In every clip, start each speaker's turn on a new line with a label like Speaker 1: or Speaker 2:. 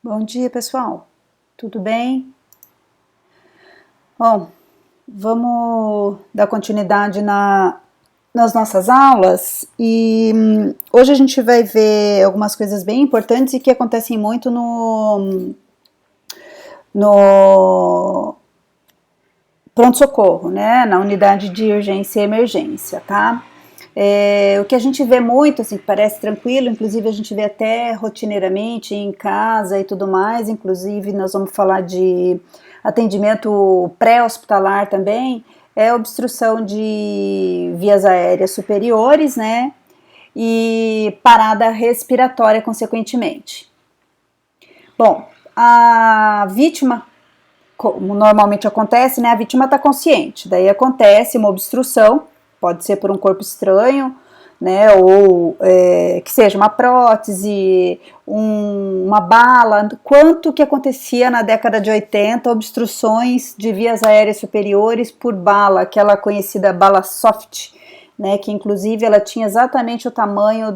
Speaker 1: Bom dia, pessoal. Tudo bem? Bom, vamos dar continuidade nas nossas aulas e hoje a gente vai ver algumas coisas bem importantes e que acontecem muito no pronto-socorro, né? Na unidade de urgência e emergência, tá? O que a gente vê muito, assim, que parece tranquilo, inclusive a gente vê até rotineiramente em casa e tudo mais, inclusive nós vamos falar de atendimento pré-hospitalar também, é obstrução de vias aéreas superiores, né, e parada respiratória consequentemente. Bom, a vítima, como normalmente acontece, né, a vítima está consciente, daí acontece uma obstrução, pode ser por um corpo estranho, né, ou que seja uma prótese, uma bala, quanto que acontecia na década de 80, obstruções de vias aéreas superiores por bala, aquela conhecida bala soft, né, que inclusive ela tinha exatamente o tamanho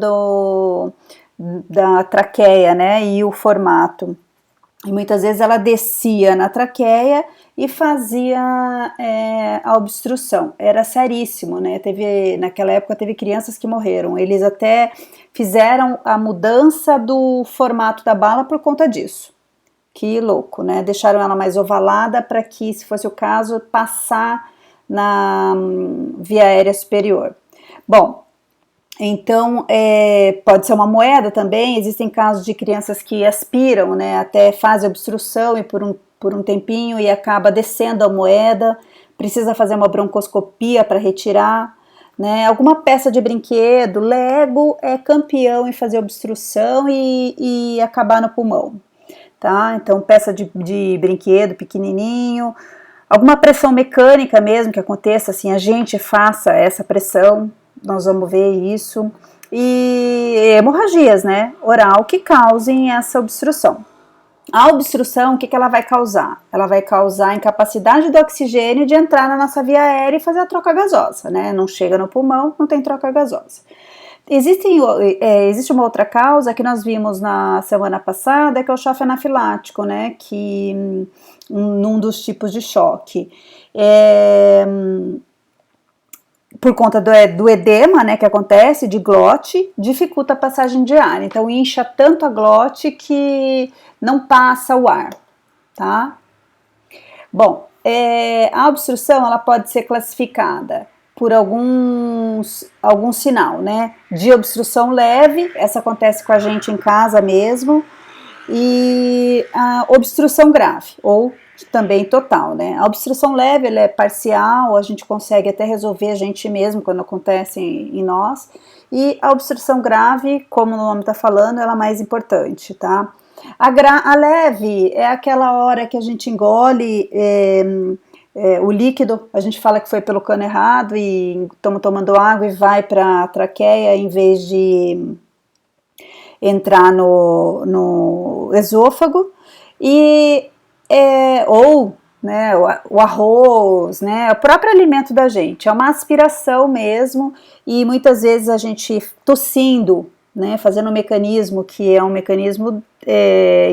Speaker 1: da traqueia, né, e o formato. E muitas vezes ela descia na traqueia e fazia a obstrução. Era seríssimo, né? Naquela época teve crianças que morreram. Eles até fizeram a mudança do formato da bala por conta disso. Que louco, né? Deixaram ela mais ovalada para que, se fosse o caso, passar na via aérea superior. Bom, então, pode ser uma moeda também, existem casos de crianças que aspiram, né, até fazem obstrução e por um tempinho e acaba descendo a moeda, precisa fazer uma broncoscopia para retirar, né, alguma peça de brinquedo, Lego é campeão em fazer obstrução e acabar no pulmão, tá? Então, peça de brinquedo pequenininho, alguma pressão mecânica mesmo que aconteça, assim, a gente faça essa pressão, nós vamos ver isso, e hemorragias, né, oral, que causem essa obstrução. A obstrução, o que ela vai causar? Ela vai causar incapacidade do oxigênio de entrar na nossa via aérea e fazer a troca gasosa, né, não chega no pulmão, não tem troca gasosa. Existe uma outra causa que nós vimos na semana passada, que é o choque anafilático, né, que num dos tipos de choque. Por conta do edema, né, que acontece, de glote, dificulta a passagem de ar. Então, incha tanto a glote que não passa o ar, tá? Bom, a obstrução, ela pode ser classificada por algum sinal, né? De obstrução leve, essa acontece com a gente em casa mesmo, e a obstrução grave, ou também total, né? A obstrução leve, ela é parcial, a gente consegue até resolver a gente mesmo quando acontece em nós, e a obstrução grave, como o nome está falando, ela é mais importante, tá? A leve é aquela hora que a gente engole o líquido, a gente fala que foi pelo cano errado e estamos tomando água e vai para a traqueia em vez de entrar no esôfago, e ou né, o arroz, né, o próprio alimento da gente, é uma aspiração mesmo, e muitas vezes a gente tossindo, né, fazendo um mecanismo que é um mecanismo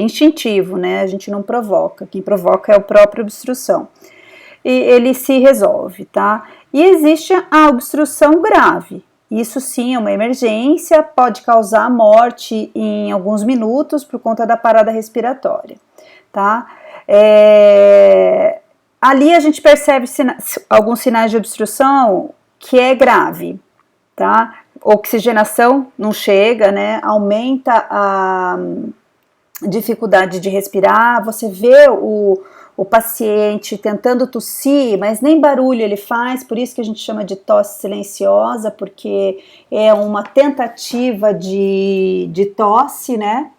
Speaker 1: instintivo, né, a gente não provoca, quem provoca é a própria obstrução, e ele se resolve, tá? E existe a obstrução grave. Isso sim é uma emergência, pode causar morte em alguns minutos por conta da parada respiratória, tá? Ali a gente percebe alguns sinais de obstrução que é grave, tá? Oxigenação não chega, né? Aumenta a dificuldade de respirar, você vê o paciente tentando tossir, mas nem barulho ele faz, por isso que a gente chama de tosse silenciosa, porque é uma tentativa de tosse, né?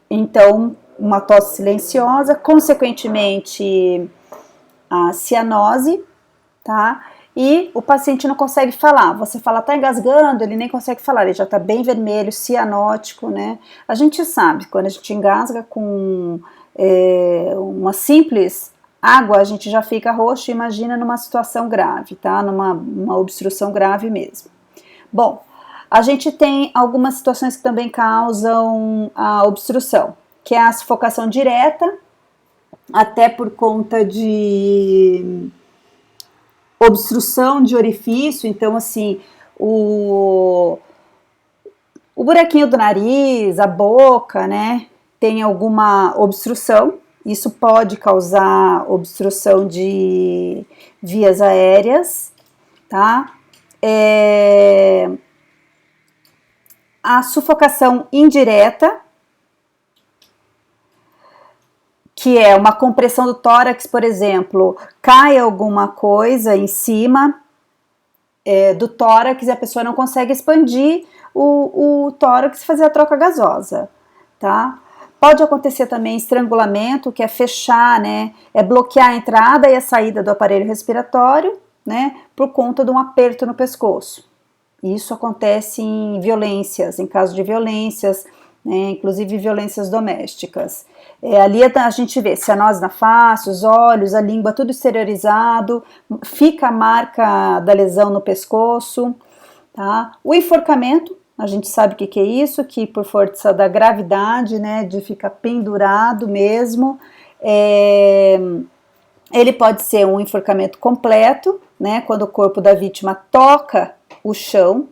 Speaker 1: Então, uma tosse silenciosa, consequentemente a cianose, tá? E o paciente não consegue falar, você fala, tá engasgando, ele nem consegue falar, ele já tá bem vermelho, cianótico, né? A gente sabe, quando a gente engasga com uma simples água, a gente já fica roxo, imagina numa situação grave, tá? Uma obstrução grave mesmo. Bom, A gente tem algumas situações que também causam a obstrução, que é a sufocação direta, até por conta de obstrução de orifício. Então, assim, o buraquinho do nariz, a boca, né, tem alguma obstrução. Isso pode causar obstrução de vias aéreas, tá? A sufocação indireta, que é uma compressão do tórax, por exemplo, cai alguma coisa em cima do tórax e a pessoa não consegue expandir o tórax e fazer a troca gasosa, tá? Pode acontecer também estrangulamento, que é fechar, né? É bloquear a entrada e a saída do aparelho respiratório, né? Por conta de um aperto no pescoço. Isso acontece em violências, em casos de violências, né? Inclusive violências domésticas. Ali a gente vê cianose na face, os olhos, a língua, tudo exteriorizado, fica a marca da lesão no pescoço, tá? O enforcamento, a gente sabe o que é isso, que por força da gravidade, né, de ficar pendurado mesmo, ele pode ser um enforcamento completo, né, quando o corpo da vítima toca o chão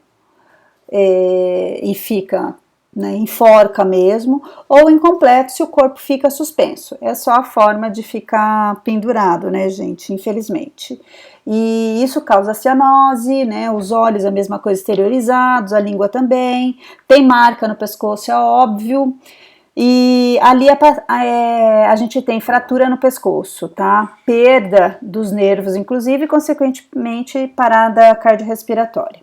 Speaker 1: e fica, né, enforca mesmo, ou incompleto se o corpo fica suspenso. É só a forma de ficar pendurado, né, gente, infelizmente. E isso causa cianose, né, os olhos a mesma coisa, exteriorizados, a língua também, tem marca no pescoço, é óbvio. E ali a gente tem fratura no pescoço, tá? Perda dos nervos, inclusive, e consequentemente parada cardiorrespiratória.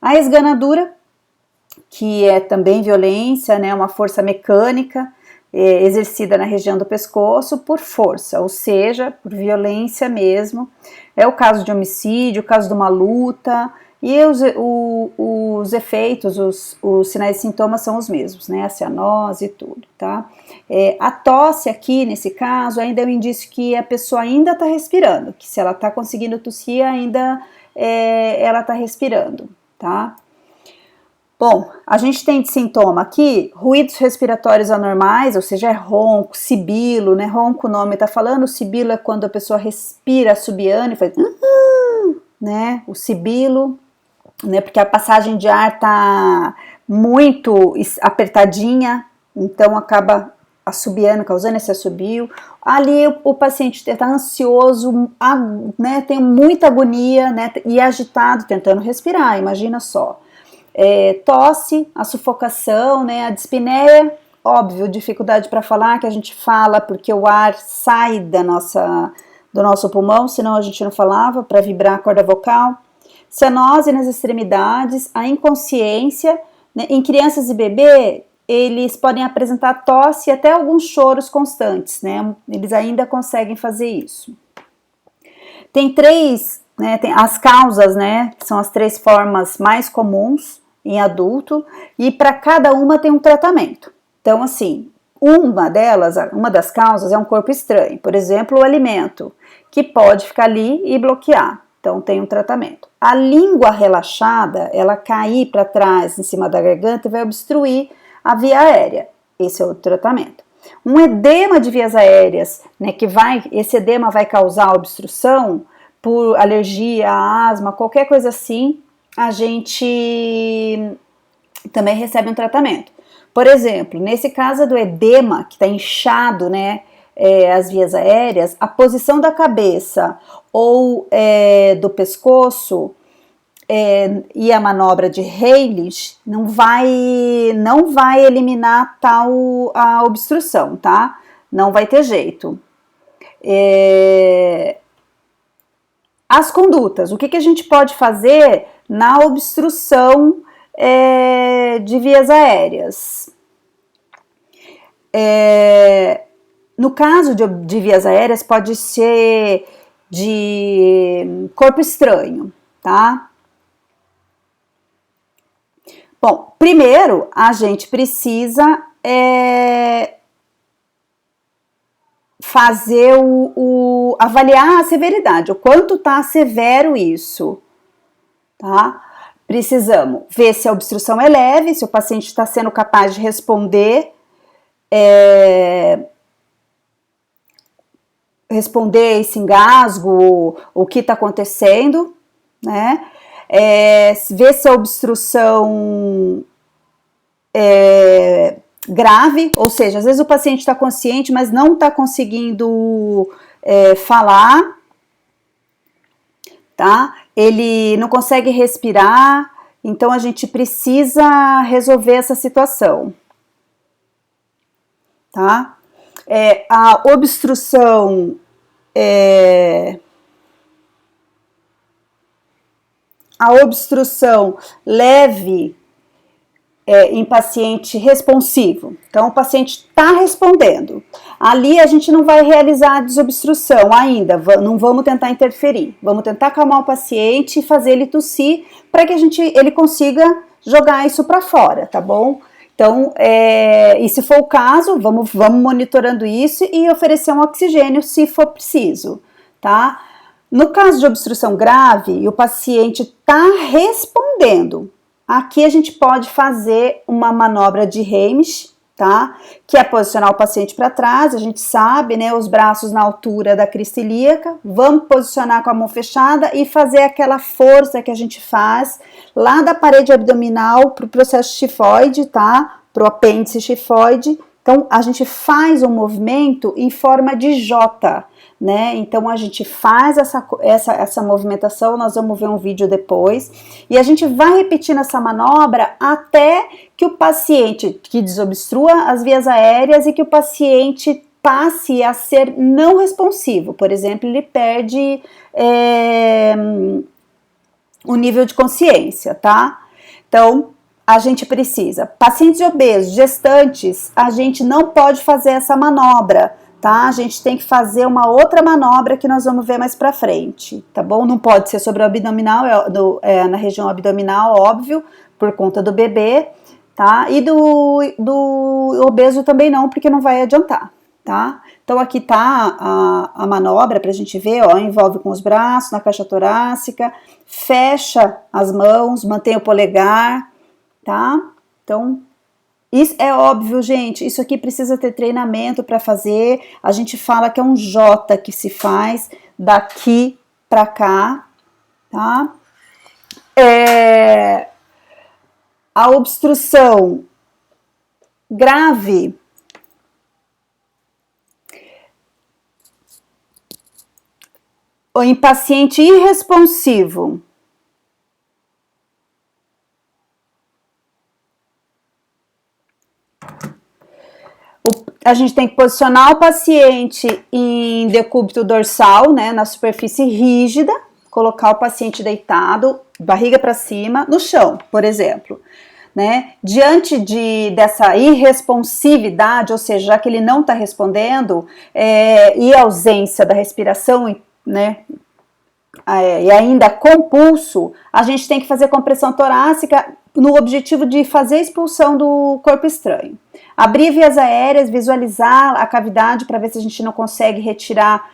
Speaker 1: A esganadura, que é também violência, né? Uma força mecânica exercida na região do pescoço por força, ou seja, por violência mesmo. É o caso de homicídio, o caso de uma luta. E os efeitos, os sinais e sintomas são os mesmos, né? A cianose e tudo, tá? A tosse aqui, nesse caso, ainda é um indício que a pessoa ainda está respirando, que se ela está conseguindo tossir, ainda ela está respirando, tá? Bom, a gente tem de sintoma aqui, ruídos respiratórios anormais, ou seja, é ronco, sibilo, né? Ronco o nome está falando, sibilo é quando a pessoa respira assobiando e faz... né? O sibilo, né, porque a passagem de ar tá muito apertadinha, então acaba assobiando, causando esse assobio. Ali o paciente está ansioso, né, tem muita agonia, né, e agitado, tentando respirar, imagina só. Tosse, a sufocação, né, a dispneia, óbvio, dificuldade para falar, que a gente fala porque o ar sai do nosso pulmão, senão a gente não falava, para vibrar a corda vocal. Cianose nas extremidades, a inconsciência, né? Em crianças e bebê, eles podem apresentar tosse e até alguns choros constantes, né? Eles ainda conseguem fazer isso. Tem três, né? Tem as causas, né? São as três formas mais comuns em adulto, e para cada uma tem um tratamento. Então, assim, uma das causas é um corpo estranho, por exemplo, o alimento, que pode ficar ali e bloquear. Então, tem um tratamento. A língua relaxada, ela cair para trás, em cima da garganta, e vai obstruir a via aérea. Esse é o tratamento. Um edema de vias aéreas, né, esse edema vai causar obstrução por alergia, asma, qualquer coisa assim, a gente também recebe um tratamento. Por exemplo, nesse caso do edema, que está inchado, né, as vias aéreas, a posição da cabeça ou do pescoço e a manobra de Heilig não vai eliminar a obstrução, tá? Não vai ter jeito. As condutas, o que a gente pode fazer na obstrução de vias aéreas? No caso de vias aéreas, pode ser de corpo estranho, tá? Bom, primeiro a gente precisa fazer avaliar a severidade, o quanto tá severo isso, tá? precisamos ver se a obstrução é leve, se o paciente está sendo capaz de responder, responder esse engasgo, o que está acontecendo, né? Ver se a obstrução é grave, ou seja, às vezes o paciente está consciente, mas não está conseguindo falar, tá? Ele não consegue respirar, então a gente precisa resolver essa situação, tá? A obstrução leve em paciente responsivo. Então, o paciente está respondendo. Ali a gente não vai realizar a desobstrução ainda, não vamos tentar interferir. Vamos tentar acalmar o paciente e fazer ele tossir para que ele consiga jogar isso para fora, tá bom? Então, e se for o caso, vamos monitorando isso e oferecer um oxigênio se for preciso, tá? No caso de obstrução grave e o paciente está respondendo, aqui a gente pode fazer uma manobra de Heimlich, tá? Que é posicionar o paciente para trás, a gente sabe, né? Os braços na altura da crista ilíaca, vamos posicionar com a mão fechada e fazer aquela força que a gente faz lá da parede abdominal para o processo tifoide, tá? Para o apêndice tifoide. Então, a gente faz um movimento em forma de J, né? Então a gente faz essa movimentação, nós vamos ver um vídeo depois, e a gente vai repetindo essa manobra até que o paciente desobstrua as vias aéreas e que o paciente passe a ser não responsivo. Por exemplo, ele perde o nível de consciência, tá? Então, a gente precisa, pacientes obesos, gestantes, a gente não pode fazer essa manobra, tá? A gente tem que fazer uma outra manobra que nós vamos ver mais pra frente, tá bom? Não pode ser sobre o abdominal, na região abdominal, óbvio, por conta do bebê, tá? E do obeso também não, porque não vai adiantar, tá? Então aqui tá a manobra pra gente ver, ó, envolve com os braços na caixa torácica, fecha as mãos, mantém o polegar, tá? Então, isso é óbvio, gente, isso aqui precisa ter treinamento para fazer. A gente fala que é um J que se faz daqui para cá, tá? A obstrução grave ou em paciente irresponsivo. A gente tem que posicionar o paciente em decúbito dorsal, né, na superfície rígida, colocar o paciente deitado, barriga para cima, no chão, por exemplo, né? Diante dessa irresponsividade, ou seja, já que ele não está respondendo, e a ausência da respiração, né, e ainda com pulso, a gente tem que fazer compressão torácica no objetivo de fazer a expulsão do corpo estranho. Abrir vias aéreas, visualizar a cavidade para ver se a gente não consegue retirar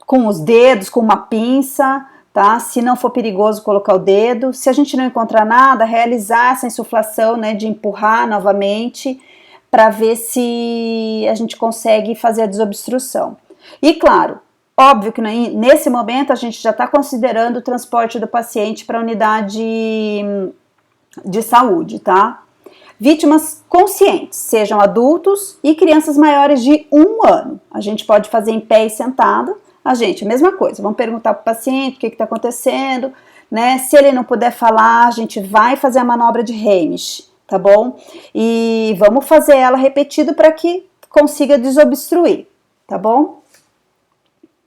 Speaker 1: com os dedos, com uma pinça, tá? Se não for perigoso, colocar o dedo. Se a gente não encontrar nada, realizar essa insuflação, né, de empurrar novamente para ver se a gente consegue fazer a desobstrução. E claro, óbvio que nesse momento a gente já está considerando o transporte do paciente para a unidade de saúde, tá? Vítimas conscientes, sejam adultos e crianças maiores de 1 ano. A gente pode fazer em pé e sentado. A mesma coisa, vamos perguntar para o paciente o que está acontecendo, né? Se ele não puder falar, a gente vai fazer a manobra de Heimlich, tá bom? E vamos fazer ela repetido para que consiga desobstruir, tá bom?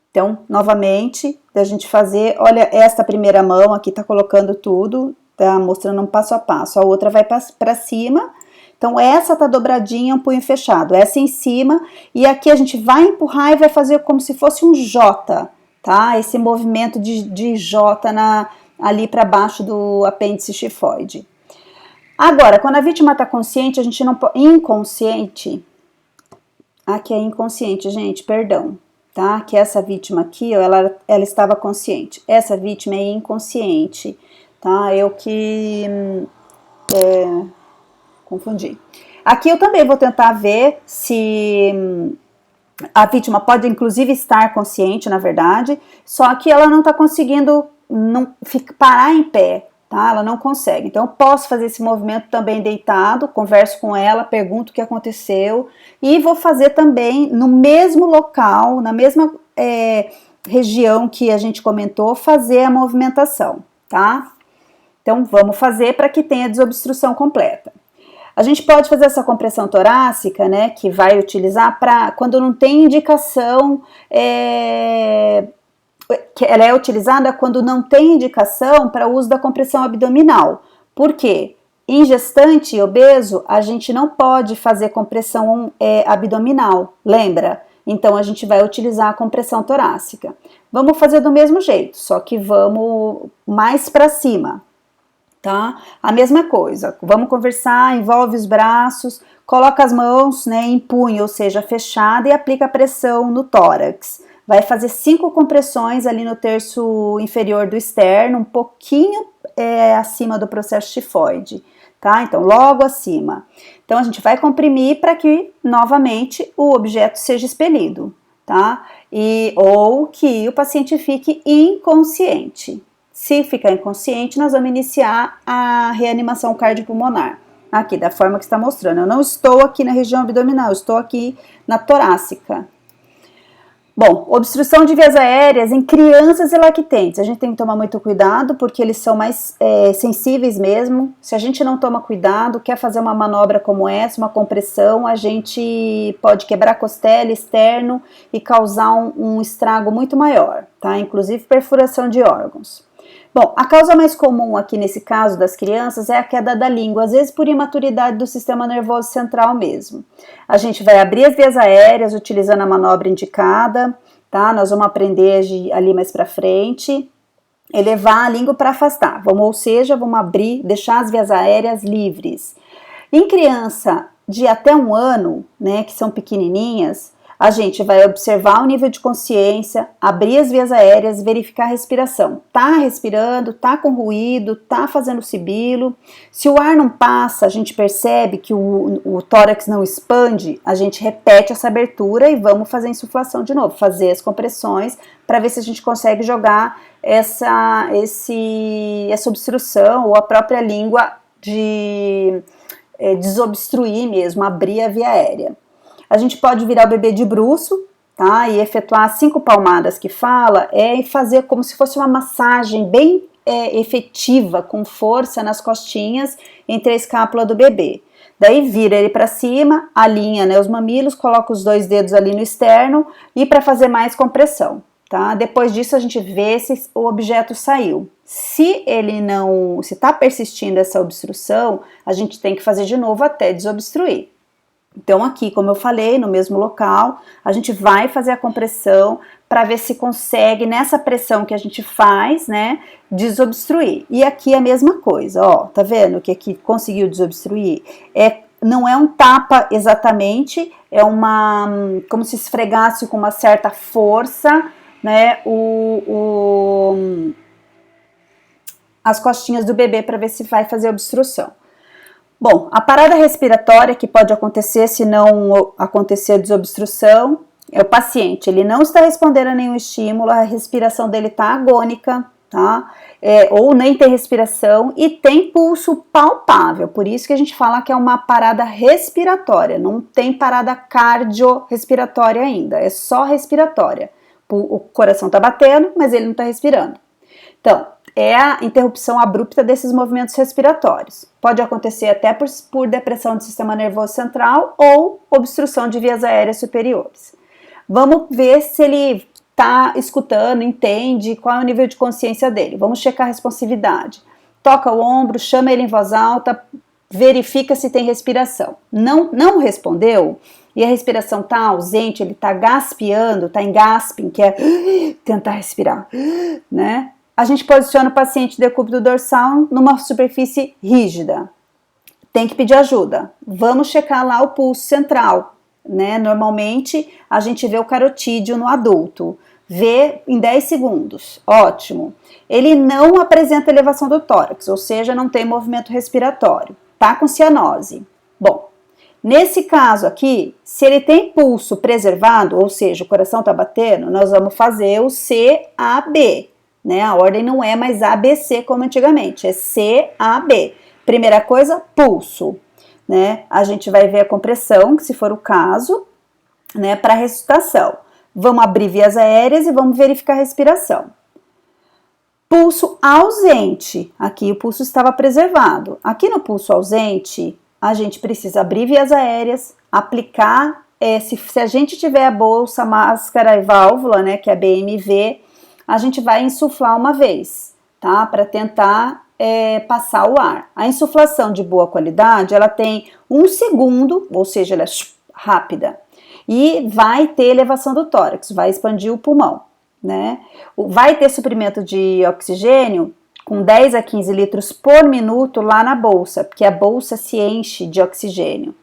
Speaker 1: Então, novamente, da gente fazer, olha, esta primeira mão aqui tá colocando tudo, tá mostrando um passo a passo, a outra vai para cima, então essa tá dobradinha, um punho fechado, essa em cima, e aqui a gente vai empurrar e vai fazer como se fosse um J, tá? Esse movimento de J ali para baixo do apêndice tifoide. Agora, quando a vítima tá consciente, a gente não pode, inconsciente, aqui é inconsciente, gente, perdão, tá? Que essa vítima aqui, ó, ela estava consciente, essa vítima é inconsciente, tá? Eu que confundi. Aqui eu também vou tentar ver se a vítima pode inclusive estar consciente, na verdade, só que ela não está conseguindo parar em pé, tá? Ela não consegue. Então eu posso fazer esse movimento também deitado, converso com ela, pergunto o que aconteceu e vou fazer também no mesmo local, na mesma região que a gente comentou, fazer a movimentação, tá? Então vamos fazer para que tenha desobstrução completa. A gente pode fazer essa compressão torácica, né, que vai utilizar para quando não tem indicação, que ela é utilizada quando não tem indicação para o uso da compressão abdominal. Por quê? Em gestante e obeso, a gente não pode fazer compressão abdominal, lembra? Então, a gente vai utilizar a compressão torácica. Vamos fazer do mesmo jeito, só que vamos mais para cima. Tá? A mesma coisa, vamos conversar, envolve os braços, coloca as mãos, né, em punho, ou seja, fechada e aplica pressão no tórax. Vai fazer 5 compressões ali no terço inferior do externo, um pouquinho acima do processo tifoide, tá? Então, logo acima. Então, a gente vai comprimir para que, novamente, o objeto seja expelido, tá? Ou que o paciente fique inconsciente. Se ficar inconsciente, nós vamos iniciar a reanimação cardiopulmonar. Aqui, da forma que está mostrando. Eu não estou aqui na região abdominal, eu estou aqui na torácica. Bom, obstrução de vias aéreas em crianças e lactentes. A gente tem que tomar muito cuidado, porque eles são mais sensíveis mesmo. Se a gente não toma cuidado, quer fazer uma manobra como essa, uma compressão, a gente pode quebrar a costela, externo e causar um estrago muito maior, tá? Inclusive perfuração de órgãos. Bom, a causa mais comum aqui nesse caso das crianças é a queda da língua, às vezes por imaturidade do sistema nervoso central mesmo. A gente vai abrir as vias aéreas utilizando a manobra indicada, tá? Nós vamos aprender ali mais pra frente, elevar a língua para afastar, ou seja, vamos abrir, deixar as vias aéreas livres. Em criança de até 1 ano, né, que são pequenininhas, a gente vai observar o nível de consciência, abrir as vias aéreas, verificar a respiração. Tá respirando, tá com ruído, tá fazendo sibilo. Se o ar não passa, a gente percebe que o tórax não expande, a gente repete essa abertura e vamos fazer a insuflação de novo, fazer as compressões para ver se a gente consegue jogar essa obstrução ou a própria língua desobstruir mesmo, abrir a via aérea. A gente pode virar o bebê de bruço, tá? E efetuar 5 palmadas que fala, e fazer como se fosse uma massagem bem efetiva, com força nas costinhas, entre a escápula do bebê. Daí vira ele para cima, alinha, né, os mamilos, coloca os 2 dedos ali no externo e para fazer mais compressão, tá? Depois disso a gente vê se o objeto saiu. Se está persistindo essa obstrução, a gente tem que fazer de novo até desobstruir. Então aqui, como eu falei, no mesmo local, a gente vai fazer a compressão para ver se consegue, nessa pressão que a gente faz, né, desobstruir. E aqui a mesma coisa, ó, tá vendo que aqui conseguiu desobstruir? Não é um tapa exatamente, é como se esfregasse com uma certa força, né, as costinhas do bebê para ver se vai fazer obstrução. Bom, a parada respiratória que pode acontecer se não acontecer a desobstrução, o paciente, ele não está respondendo a nenhum estímulo, a respiração dele está agônica, tá? Ou nem tem respiração e tem pulso palpável, por isso que a gente fala que é uma parada respiratória, não tem parada cardiorrespiratória ainda, é só respiratória. O coração está batendo, mas ele não está respirando. Então, é a interrupção abrupta desses movimentos respiratórios. Pode acontecer até por depressão do sistema nervoso central ou obstrução de vias aéreas superiores. Vamos ver se ele está escutando, entende, qual é o nível de consciência dele. Vamos checar a responsividade. Toca o ombro, chama ele em voz alta, verifica se tem respiração. Não respondeu e a respiração está ausente, ele está gaspeando, está em gasping, que é tentar respirar, né? A gente posiciona o paciente decúbito dorsal numa superfície rígida. Tem que pedir ajuda. Vamos checar lá o pulso central, né? Normalmente a gente vê o carotídeo no adulto. V em 10 segundos, ótimo. Ele não apresenta elevação do tórax, ou seja, não tem movimento respiratório, tá com cianose. Bom, nesse caso aqui, se ele tem pulso preservado, ou seja, o coração tá batendo, nós vamos fazer o CAB, né? A ordem não é mais ABC como antigamente, é CAB. Primeira coisa, pulso, né? A gente vai ver a compressão, se for o caso, né, para ressuscitação. Vamos abrir vias aéreas e vamos verificar a respiração. Pulso ausente, aqui o pulso estava preservado. Aqui no pulso ausente, a gente precisa abrir vias aéreas, aplicar, se a gente tiver a bolsa, máscara e válvula, né, que é a BMV, a gente vai insuflar uma vez, tá, para tentar passar o ar. A insuflação de boa qualidade, ela tem 1 segundo, ou seja, ela é rápida. E vai ter elevação do tórax, vai expandir o pulmão, né? Vai ter suprimento de oxigênio com 10 a 15 litros por minuto lá na bolsa, porque a bolsa se enche de oxigênio.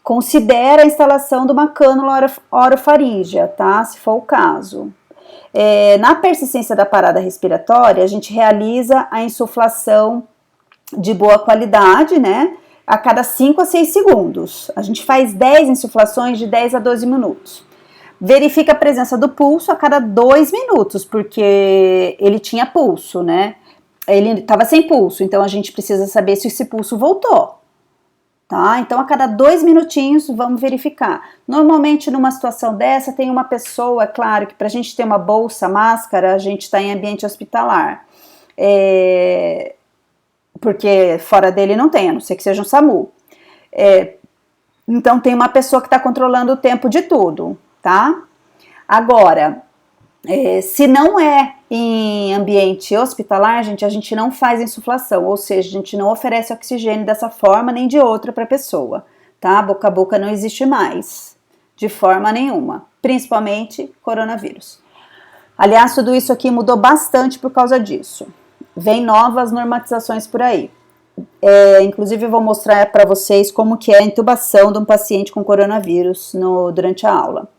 Speaker 1: Considera a instalação de uma cânula orofaríngea, tá? Se for o caso. Na persistência da parada respiratória, a gente realiza a insuflação de boa qualidade, né? A cada 5 a 6 segundos. A gente faz 10 insuflações de 10 a 12 minutos. Verifica a presença do pulso a cada 2 minutos, porque ele tinha pulso, né? Ele estava sem pulso, então a gente precisa saber se esse pulso voltou, tá? Então a cada 2 minutinhos vamos verificar. Normalmente numa situação dessa tem uma pessoa, é claro que para a gente ter uma bolsa, máscara, a gente está em ambiente hospitalar. Porque fora dele não tem, a não ser que seja um SAMU. Então tem uma pessoa que está controlando o tempo de tudo, tá? Agora, se não é em ambiente hospitalar, gente, a gente não faz insuflação, ou seja, a gente não oferece oxigênio dessa forma nem de outra para a pessoa, tá? Boca a boca não existe mais, de forma nenhuma, principalmente coronavírus. Aliás, tudo isso aqui mudou bastante por causa disso. Vem novas normatizações por aí. Inclusive eu vou mostrar para vocês como que é a intubação de um paciente com coronavírus durante a aula.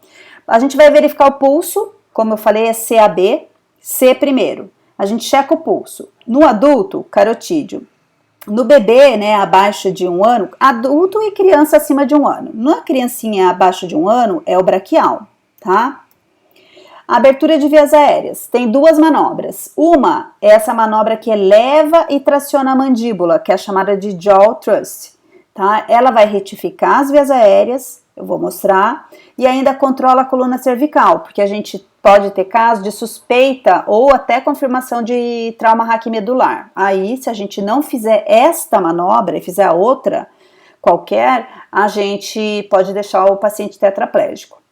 Speaker 1: A gente vai verificar o pulso, como eu falei, é CAB, C primeiro. A gente checa o pulso. No adulto, carotídeo. No bebê, né, abaixo de 1 ano, adulto e criança acima de 1 ano. Na criancinha abaixo de 1 ano é o braquial, tá? A abertura de vias aéreas tem 2 manobras. Uma é essa manobra que eleva e traciona a mandíbula, que é chamada de jaw thrust, tá? Ela vai retificar as vias aéreas, eu vou mostrar, e ainda controla a coluna cervical, porque a gente pode ter caso de suspeita ou até confirmação de trauma raquimedular. Aí, se a gente não fizer esta manobra e fizer a outra qualquer, a gente pode deixar o paciente tetraplégico.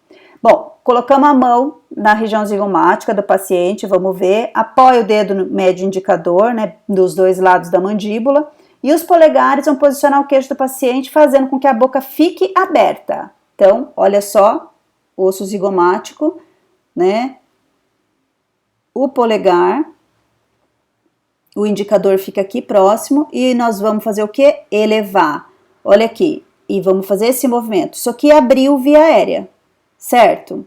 Speaker 1: Bom, colocamos a mão na região zigomática do paciente, vamos ver, apoia o dedo no médio indicador, né, dos 2 lados da mandíbula, e os polegares vão posicionar o queixo do paciente, fazendo com que a boca fique aberta. Então, olha só, osso zigomático, né, o polegar, o indicador fica aqui próximo, e nós vamos fazer o que? Elevar. Olha aqui, e vamos fazer esse movimento. Isso aqui abriu via aérea. Certo?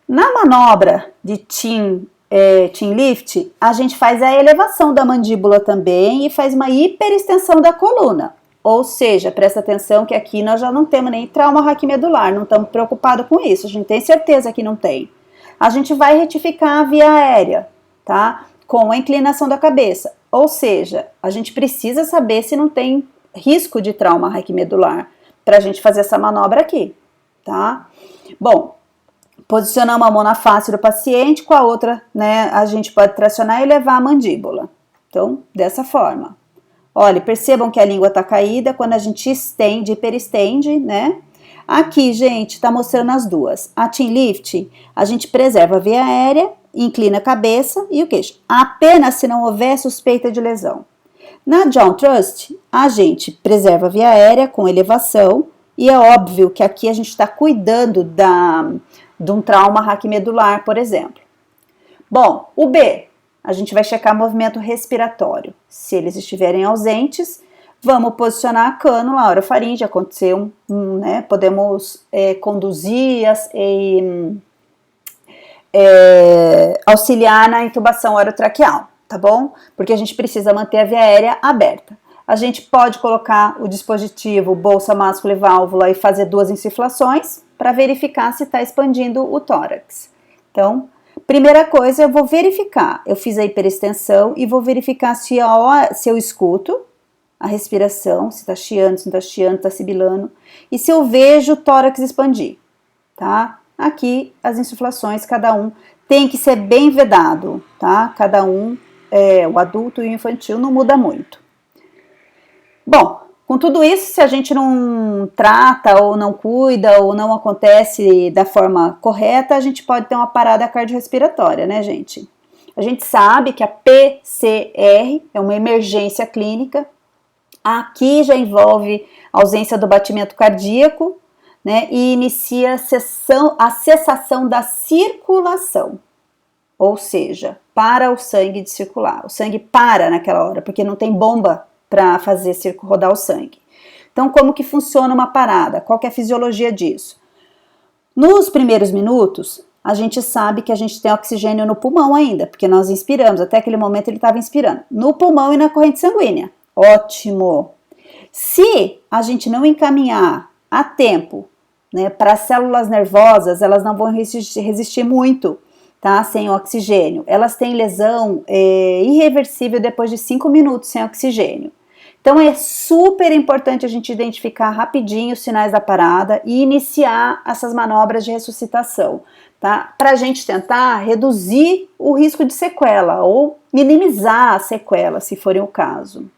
Speaker 1: Na manobra de chin lift, a gente faz a elevação da mandíbula também e faz uma hiperextensão da coluna. Ou seja, presta atenção que aqui nós já não temos nem trauma raquimedular, não estamos preocupados com isso, a gente tem certeza que não tem. A gente vai retificar a via aérea, tá? Com a inclinação da cabeça. Ou seja, a gente precisa saber se não tem risco de trauma raquimedular para a gente fazer essa manobra aqui. Tá? Bom, posicionar uma mão na face do paciente, com a outra, né, a gente pode tracionar e levar a mandíbula. Então, dessa forma. Olha, percebam que a língua tá caída quando a gente estende, hiperestende, né? Aqui, gente, tá mostrando as duas. A chin lift, a gente preserva a via aérea, inclina a cabeça e o queixo. Apenas se não houver suspeita de lesão. Na jaw thrust, a gente preserva a via aérea com elevação, e é óbvio que aqui a gente está cuidando de um trauma raquimedular, por exemplo. Bom, o B, a gente vai checar movimento respiratório. Se eles estiverem ausentes, vamos posicionar a cânula orofaringe, acontecer né, podemos conduzir auxiliar na intubação orotraqueal, tá bom? Porque a gente precisa manter a via aérea aberta. A gente pode colocar o dispositivo bolsa, máscula e válvula e fazer 2 insuflações para verificar se está expandindo o tórax. Então, primeira coisa, eu vou verificar. Eu fiz a hiperextensão e vou verificar se eu escuto a respiração, se está chiando, se não está chiando, está sibilando, e se eu vejo o tórax expandir, tá? Aqui, as insuflações, cada um tem que ser bem vedado, tá? Cada um, o adulto e o infantil, não muda muito. Bom, com tudo isso, se a gente não trata ou não cuida ou não acontece da forma correta, a gente pode ter uma parada cardiorrespiratória, né, gente? A gente sabe que a PCR é uma emergência clínica. Aqui já envolve ausência do batimento cardíaco, né, e inicia a cessação da circulação, ou seja, para o sangue de circular. O sangue para naquela hora, porque não tem bomba para fazer rodar o sangue. Então, como que funciona uma parada? Qual que é a fisiologia disso? Nos primeiros minutos, a gente sabe que a gente tem oxigênio no pulmão ainda, porque nós inspiramos, até aquele momento ele estava inspirando, no pulmão e na corrente sanguínea. Ótimo! Se a gente não encaminhar a tempo, né, para as células nervosas, elas não vão resistir muito, tá, sem oxigênio. Elas têm lesão irreversível depois de 5 minutos sem oxigênio. Então é super importante a gente identificar rapidinho os sinais da parada e iniciar essas manobras de ressuscitação, tá? Para a gente tentar reduzir o risco de sequela ou minimizar a sequela, se for o caso.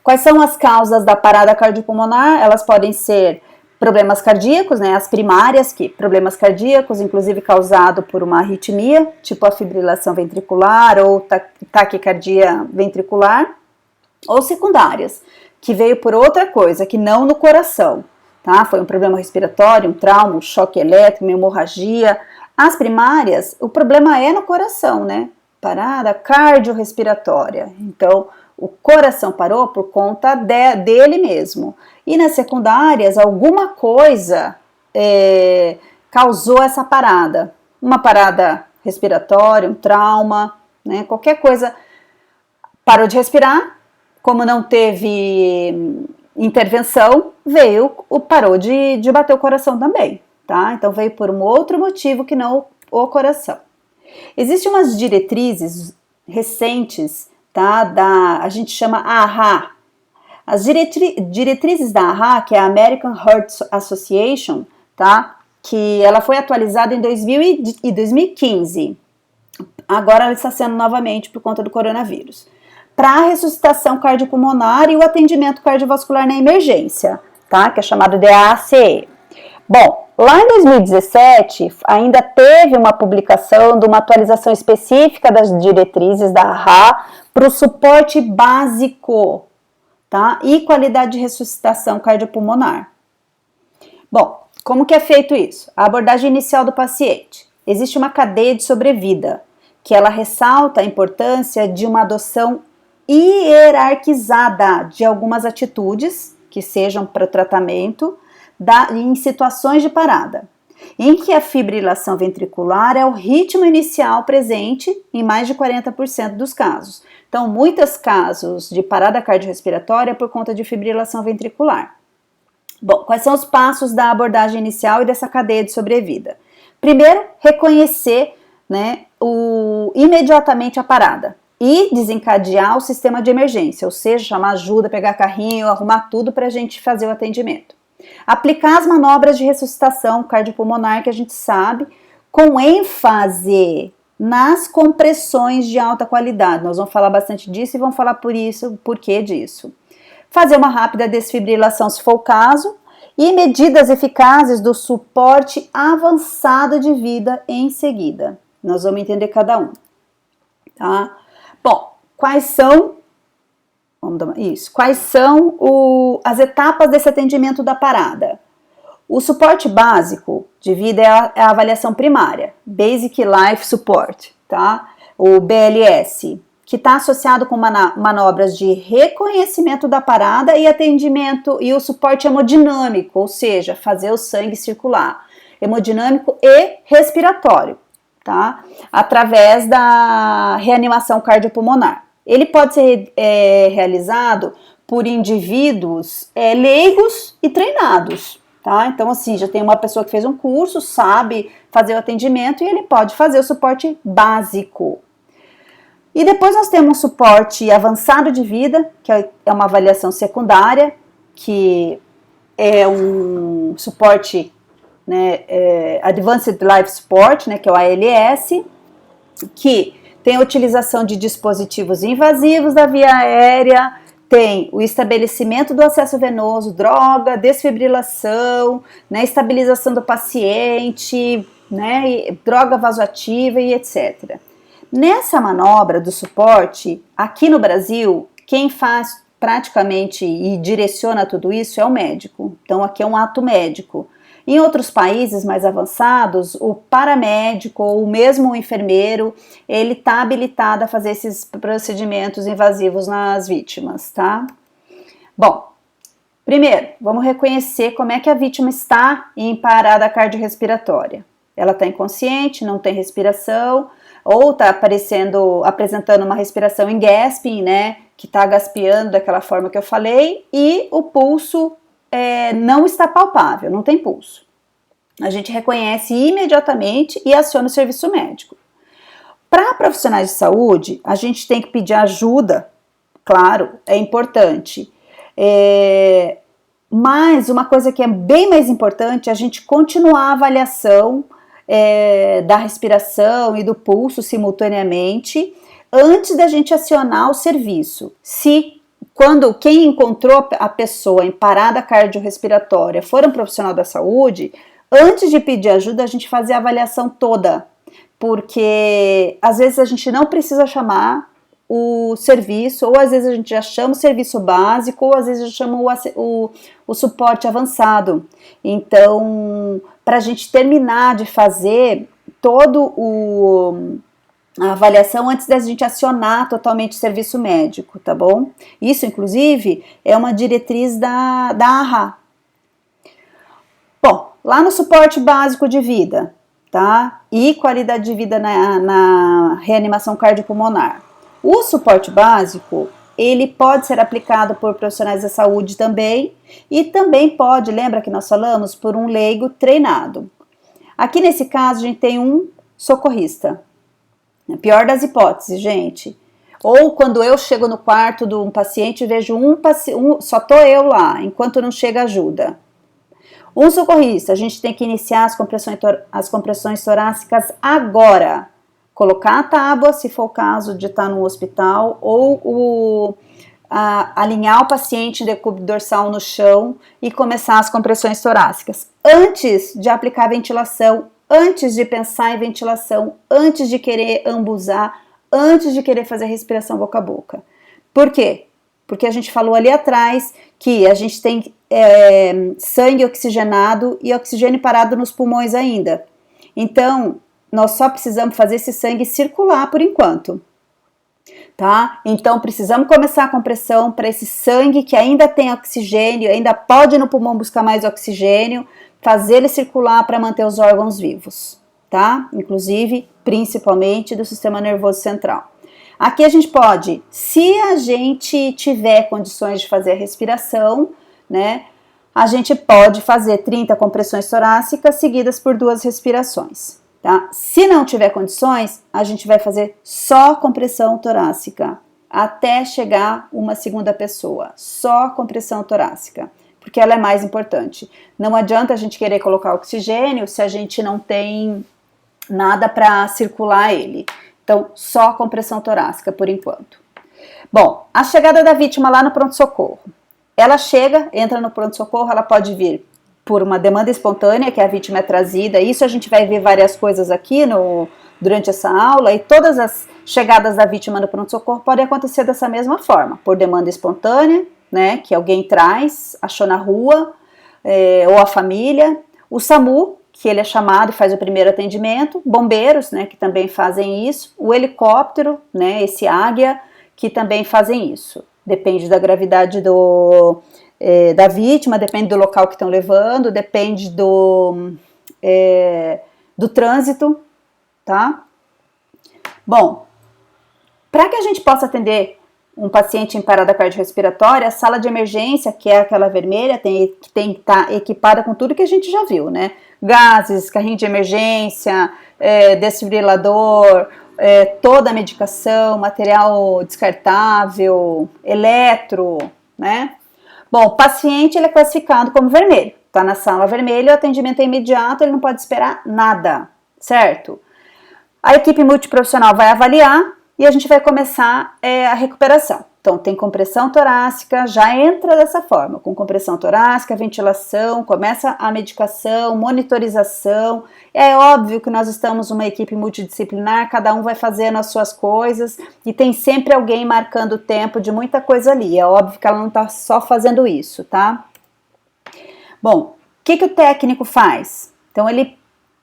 Speaker 1: Quais são as causas da parada cardiopulmonar? Elas podem ser problemas cardíacos, né, as primárias, problemas cardíacos, inclusive causado por uma arritmia, tipo a fibrilação ventricular ou taquicardia ventricular, ou secundárias, que veio por outra coisa, que não no coração, tá? Foi um problema respiratório, um trauma, um choque elétrico, uma hemorragia. As primárias, o problema é no coração, né? Parada cardiorrespiratória. Então, o coração parou por conta dele mesmo. E nas secundárias, alguma coisa causou essa parada. Uma parada respiratória, um trauma, né? Qualquer coisa parou de respirar. Como não teve intervenção, parou de bater o coração também, tá? Então veio por um outro motivo que não o coração. Existem umas diretrizes recentes, tá? A gente chama AHA. As diretrizes da AHA, que é a American Heart Association, tá? Que ela foi atualizada em 2015. Agora ela está sendo novamente por conta do coronavírus. Para a ressuscitação cardiopulmonar e o atendimento cardiovascular na emergência, tá? Que é chamado de ACE. Bom, lá em 2017 ainda teve uma publicação de uma atualização específica das diretrizes da AHA para o suporte básico, tá? E qualidade de ressuscitação cardiopulmonar. Bom, como que é feito isso? A abordagem inicial do paciente. Existe uma cadeia de sobrevida, que ela ressalta a importância de uma adoção hierarquizada de algumas atitudes que sejam para o tratamento em situações de parada, em que a fibrilação ventricular é o ritmo inicial presente em mais de 40% dos casos. Então, muitos casos de parada cardiorrespiratória é por conta de fibrilação ventricular. Bom, quais são os passos da abordagem inicial e dessa cadeia de sobrevida? Primeiro, reconhecer, né, imediatamente a parada e desencadear o sistema de emergência, ou seja, chamar ajuda, pegar carrinho, arrumar tudo para a gente fazer o atendimento. Aplicar as manobras de ressuscitação cardiopulmonar que a gente sabe, com ênfase nas compressões de alta qualidade. Nós vamos falar bastante disso e vamos falar por que disso. Fazer uma rápida desfibrilação se for o caso e medidas eficazes do suporte avançado de vida em seguida. Nós vamos entender cada um, tá? Bom, quais são as etapas desse atendimento da parada? O suporte básico de vida é a avaliação primária, Basic Life Support, tá? O BLS, que está associado com manobras de reconhecimento da parada e atendimento e o suporte hemodinâmico, ou seja, fazer o sangue circular, hemodinâmico e respiratório. tá? Através da reanimação cardiopulmonar. Ele pode ser realizado por indivíduos leigos e treinados, tá? Então, assim, já tem uma pessoa que fez um curso, sabe fazer o atendimento e ele pode fazer o suporte básico. E depois nós temos um suporte avançado de vida, que é uma avaliação secundária, que é um suporte, né, Advanced Life Support, né, que é o ALS, que tem a utilização de dispositivos invasivos da via aérea, tem o estabelecimento do acesso venoso, droga, desfibrilação, né, estabilização do paciente, né, droga vasoativa e etc. Nessa manobra do suporte, aqui no Brasil, quem faz praticamente e direciona tudo isso é o médico. Então, aqui é um ato médico. Em outros países mais avançados, o paramédico ou mesmo o enfermeiro, ele está habilitado a fazer esses procedimentos invasivos nas vítimas, tá? Bom, primeiro, vamos reconhecer como é que a vítima está em parada cardiorrespiratória. Ela está inconsciente, não tem respiração, ou está apresentando uma respiração em gasping, né, que está gaspeando daquela forma que eu falei, e o pulso não está palpável, não tem pulso. A gente reconhece imediatamente e aciona o serviço médico. Para profissionais de saúde, a gente tem que pedir ajuda, claro, é importante. Mas uma coisa que é bem mais importante é a gente continuar a avaliação da respiração e do pulso simultaneamente antes da gente acionar o serviço. Quando quem encontrou a pessoa em parada cardiorrespiratória for um profissional da saúde, antes de pedir ajuda, a gente fazer a avaliação toda, porque às vezes a gente não precisa chamar o serviço, ou às vezes a gente já chama o serviço básico, ou às vezes já chama o suporte avançado. Então, para a gente terminar de fazer a avaliação antes da gente acionar totalmente o serviço médico, tá bom? Isso, inclusive, é uma diretriz da AHA. Bom, lá no suporte básico de vida, tá? E qualidade de vida na reanimação cardiopulmonar. O suporte básico, ele pode ser aplicado por profissionais da saúde também, e também pode, lembra que nós falamos, por um leigo treinado. Aqui nesse caso, a gente tem um socorrista. Pior das hipóteses, gente. Ou quando eu chego no quarto de um paciente e vejo só tô eu lá, enquanto não chega ajuda. Um socorrista, a gente tem que iniciar as compressões torácicas agora. Colocar a tábua, se for o caso de estar no hospital, ou alinhar o paciente em decúbito dorsal no chão e começar as compressões torácicas. Antes de aplicar a ventilação, antes de pensar em ventilação, antes de querer ambusar, antes de querer fazer respiração boca a boca. Por quê? Porque a gente falou ali atrás que a gente tem sangue oxigenado e oxigênio parado nos pulmões ainda. Então, nós só precisamos fazer esse sangue circular por enquanto, tá? Então, precisamos começar a compressão para esse sangue que ainda tem oxigênio, ainda pode ir no pulmão buscar mais oxigênio, fazer ele circular para manter os órgãos vivos, tá? Inclusive, principalmente do sistema nervoso central. Aqui a gente pode, se a gente tiver condições de fazer a respiração, né, a gente pode fazer 30 compressões torácicas seguidas por 2 respirações, tá? Se não tiver condições, a gente vai fazer só compressão torácica, até chegar uma segunda pessoa, só compressão torácica, porque ela é mais importante. Não adianta a gente querer colocar oxigênio se a gente não tem nada para circular ele. Então, só compressão torácica por enquanto. Bom, a chegada da vítima lá no pronto-socorro. Ela chega, entra no pronto-socorro, ela pode vir por uma demanda espontânea, que a vítima é trazida. Isso a gente vai ver várias coisas aqui durante essa aula, e todas as chegadas da vítima no pronto-socorro podem acontecer dessa mesma forma, por demanda espontânea, né, que alguém traz, achou na rua, ou a família, o SAMU, que ele é chamado e faz o primeiro atendimento, bombeiros, né, que também fazem isso, o helicóptero, né, esse águia, que também fazem isso. Depende da gravidade da vítima, depende do local que estão levando, depende do trânsito, tá? Bom, para que a gente possa atender um paciente em parada cardiorrespiratória, a sala de emergência, que é aquela vermelha, tem que estar equipada com tudo que a gente já viu, né? Gases, carrinho de emergência, desfibrilador, toda a medicação, material descartável, eletro, né? Bom, o paciente ele é classificado como vermelho, tá na sala vermelha, o atendimento é imediato, ele não pode esperar nada, certo? A equipe multiprofissional vai avaliar e a gente vai começar a recuperação. Então, tem compressão torácica, já entra dessa forma, com compressão torácica, ventilação, começa a medicação, monitorização. É óbvio que nós estamos uma equipe multidisciplinar, cada um vai fazendo as suas coisas e tem sempre alguém marcando o tempo de muita coisa ali. É óbvio que ela não está só fazendo isso, tá? Bom, o que o técnico faz? Então,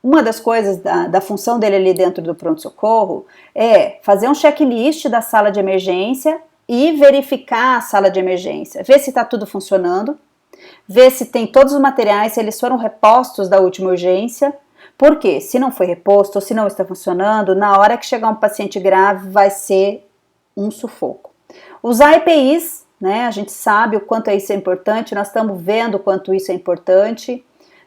Speaker 1: uma das coisas da função dele ali dentro do pronto-socorro é fazer um checklist da sala de emergência e verificar a sala de emergência, ver se está tudo funcionando, ver se tem todos os materiais, se eles foram repostos da última urgência, porque se não foi reposto ou se não está funcionando, na hora que chegar um paciente grave vai ser um sufoco. Usar EPIs, né, a gente sabe o quanto isso é importante, nós estamos vendo o quanto isso é importante,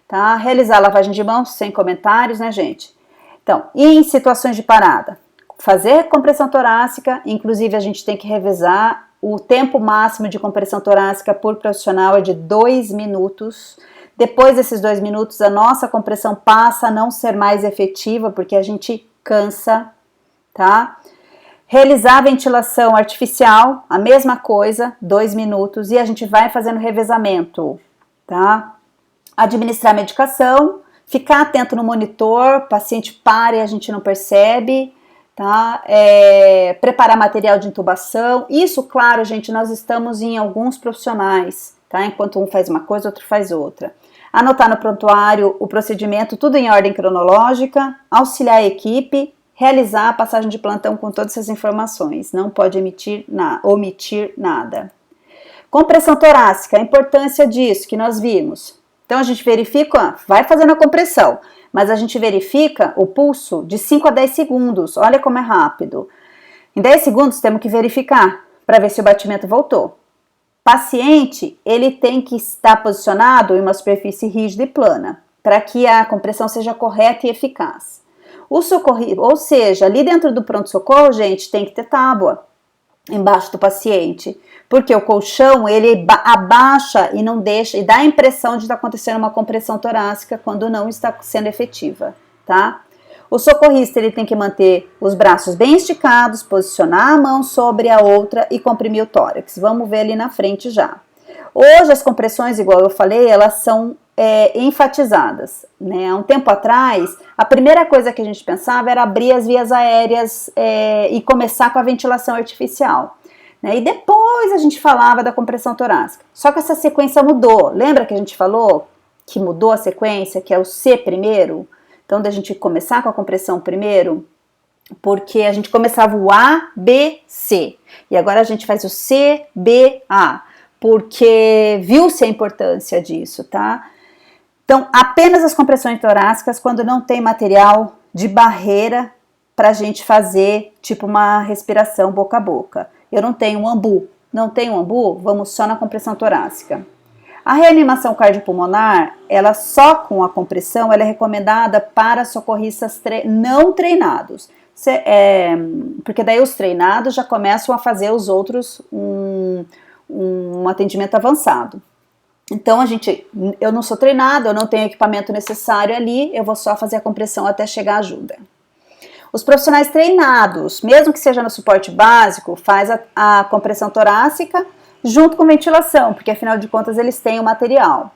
Speaker 1: tá? Realizar a lavagem de mãos sem comentários, né, gente? Então, e em situações de parada? Fazer compressão torácica, inclusive a gente tem que revezar, o tempo máximo de compressão torácica por profissional é de 2 minutos. Depois desses 2 minutos, a nossa compressão passa a não ser mais efetiva, porque a gente cansa, tá? Realizar a ventilação artificial, a mesma coisa, 2 minutos, e a gente vai fazendo revezamento, tá? Administrar medicação, ficar atento no monitor, paciente para e a gente não percebe, tá? Preparar material de intubação. Isso, claro, gente, nós estamos em alguns profissionais, tá? Enquanto um faz uma coisa, outro faz outra. Anotar no prontuário o procedimento, tudo em ordem cronológica, auxiliar a equipe, realizar a passagem de plantão com todas essas informações, não pode omitir nada. Compressão torácica, a importância disso que nós vimos. Então a gente verifica, vai fazendo a compressão, mas a gente verifica o pulso de 5 a 10 segundos, olha como é rápido. Em 10 segundos temos que verificar para ver se o batimento voltou. Paciente, ele tem que estar posicionado em uma superfície rígida e plana, para que a compressão seja correta e eficaz. O socorrido, ou seja, ali dentro do pronto-socorro, gente, tem que ter tábua embaixo do paciente, porque o colchão, ele abaixa e não deixa, e dá a impressão de estar acontecendo uma compressão torácica quando não está sendo efetiva, tá? O socorrista, ele tem que manter os braços bem esticados, posicionar a mão sobre a outra e comprimir o tórax. Vamos ver ali na frente já. Hoje as compressões, igual eu falei, elas são enfatizadas, né? Há um tempo atrás, a primeira coisa que a gente pensava era abrir as vias aéreas e começar com a ventilação artificial, né? E depois a gente falava da compressão torácica. Só que essa sequência mudou. Lembra que a gente falou que mudou a sequência, que é o C primeiro? Então, da gente começar com a compressão primeiro, porque a gente começava o A, B, C. E agora a gente faz o C, B, A, porque viu-se a importância disso, tá? Então, apenas as compressões torácicas quando não tem material de barreira para a gente fazer, tipo uma respiração boca a boca. Eu não tenho um ambu. Não tenho um ambu? Vamos só na compressão torácica. A reanimação cardiopulmonar, ela só com a compressão, ela é recomendada para socorristas não treinados. Porque daí os treinados já começam a fazer os outros um atendimento avançado. Então, eu não sou treinado, eu não tenho equipamento necessário ali, eu vou só fazer a compressão até chegar a ajuda. Os profissionais treinados, mesmo que seja no suporte básico, faz a compressão torácica junto com ventilação, porque afinal de contas eles têm o material.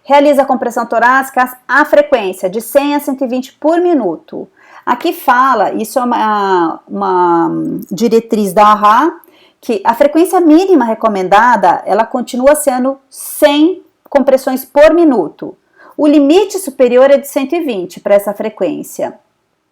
Speaker 1: Realiza a compressão torácica à frequência de 100 a 120 por minuto. Aqui fala, isso é uma diretriz da AHA, que a frequência mínima recomendada, ela continua sendo 100 compressões por minuto. O limite superior é de 120 para essa frequência.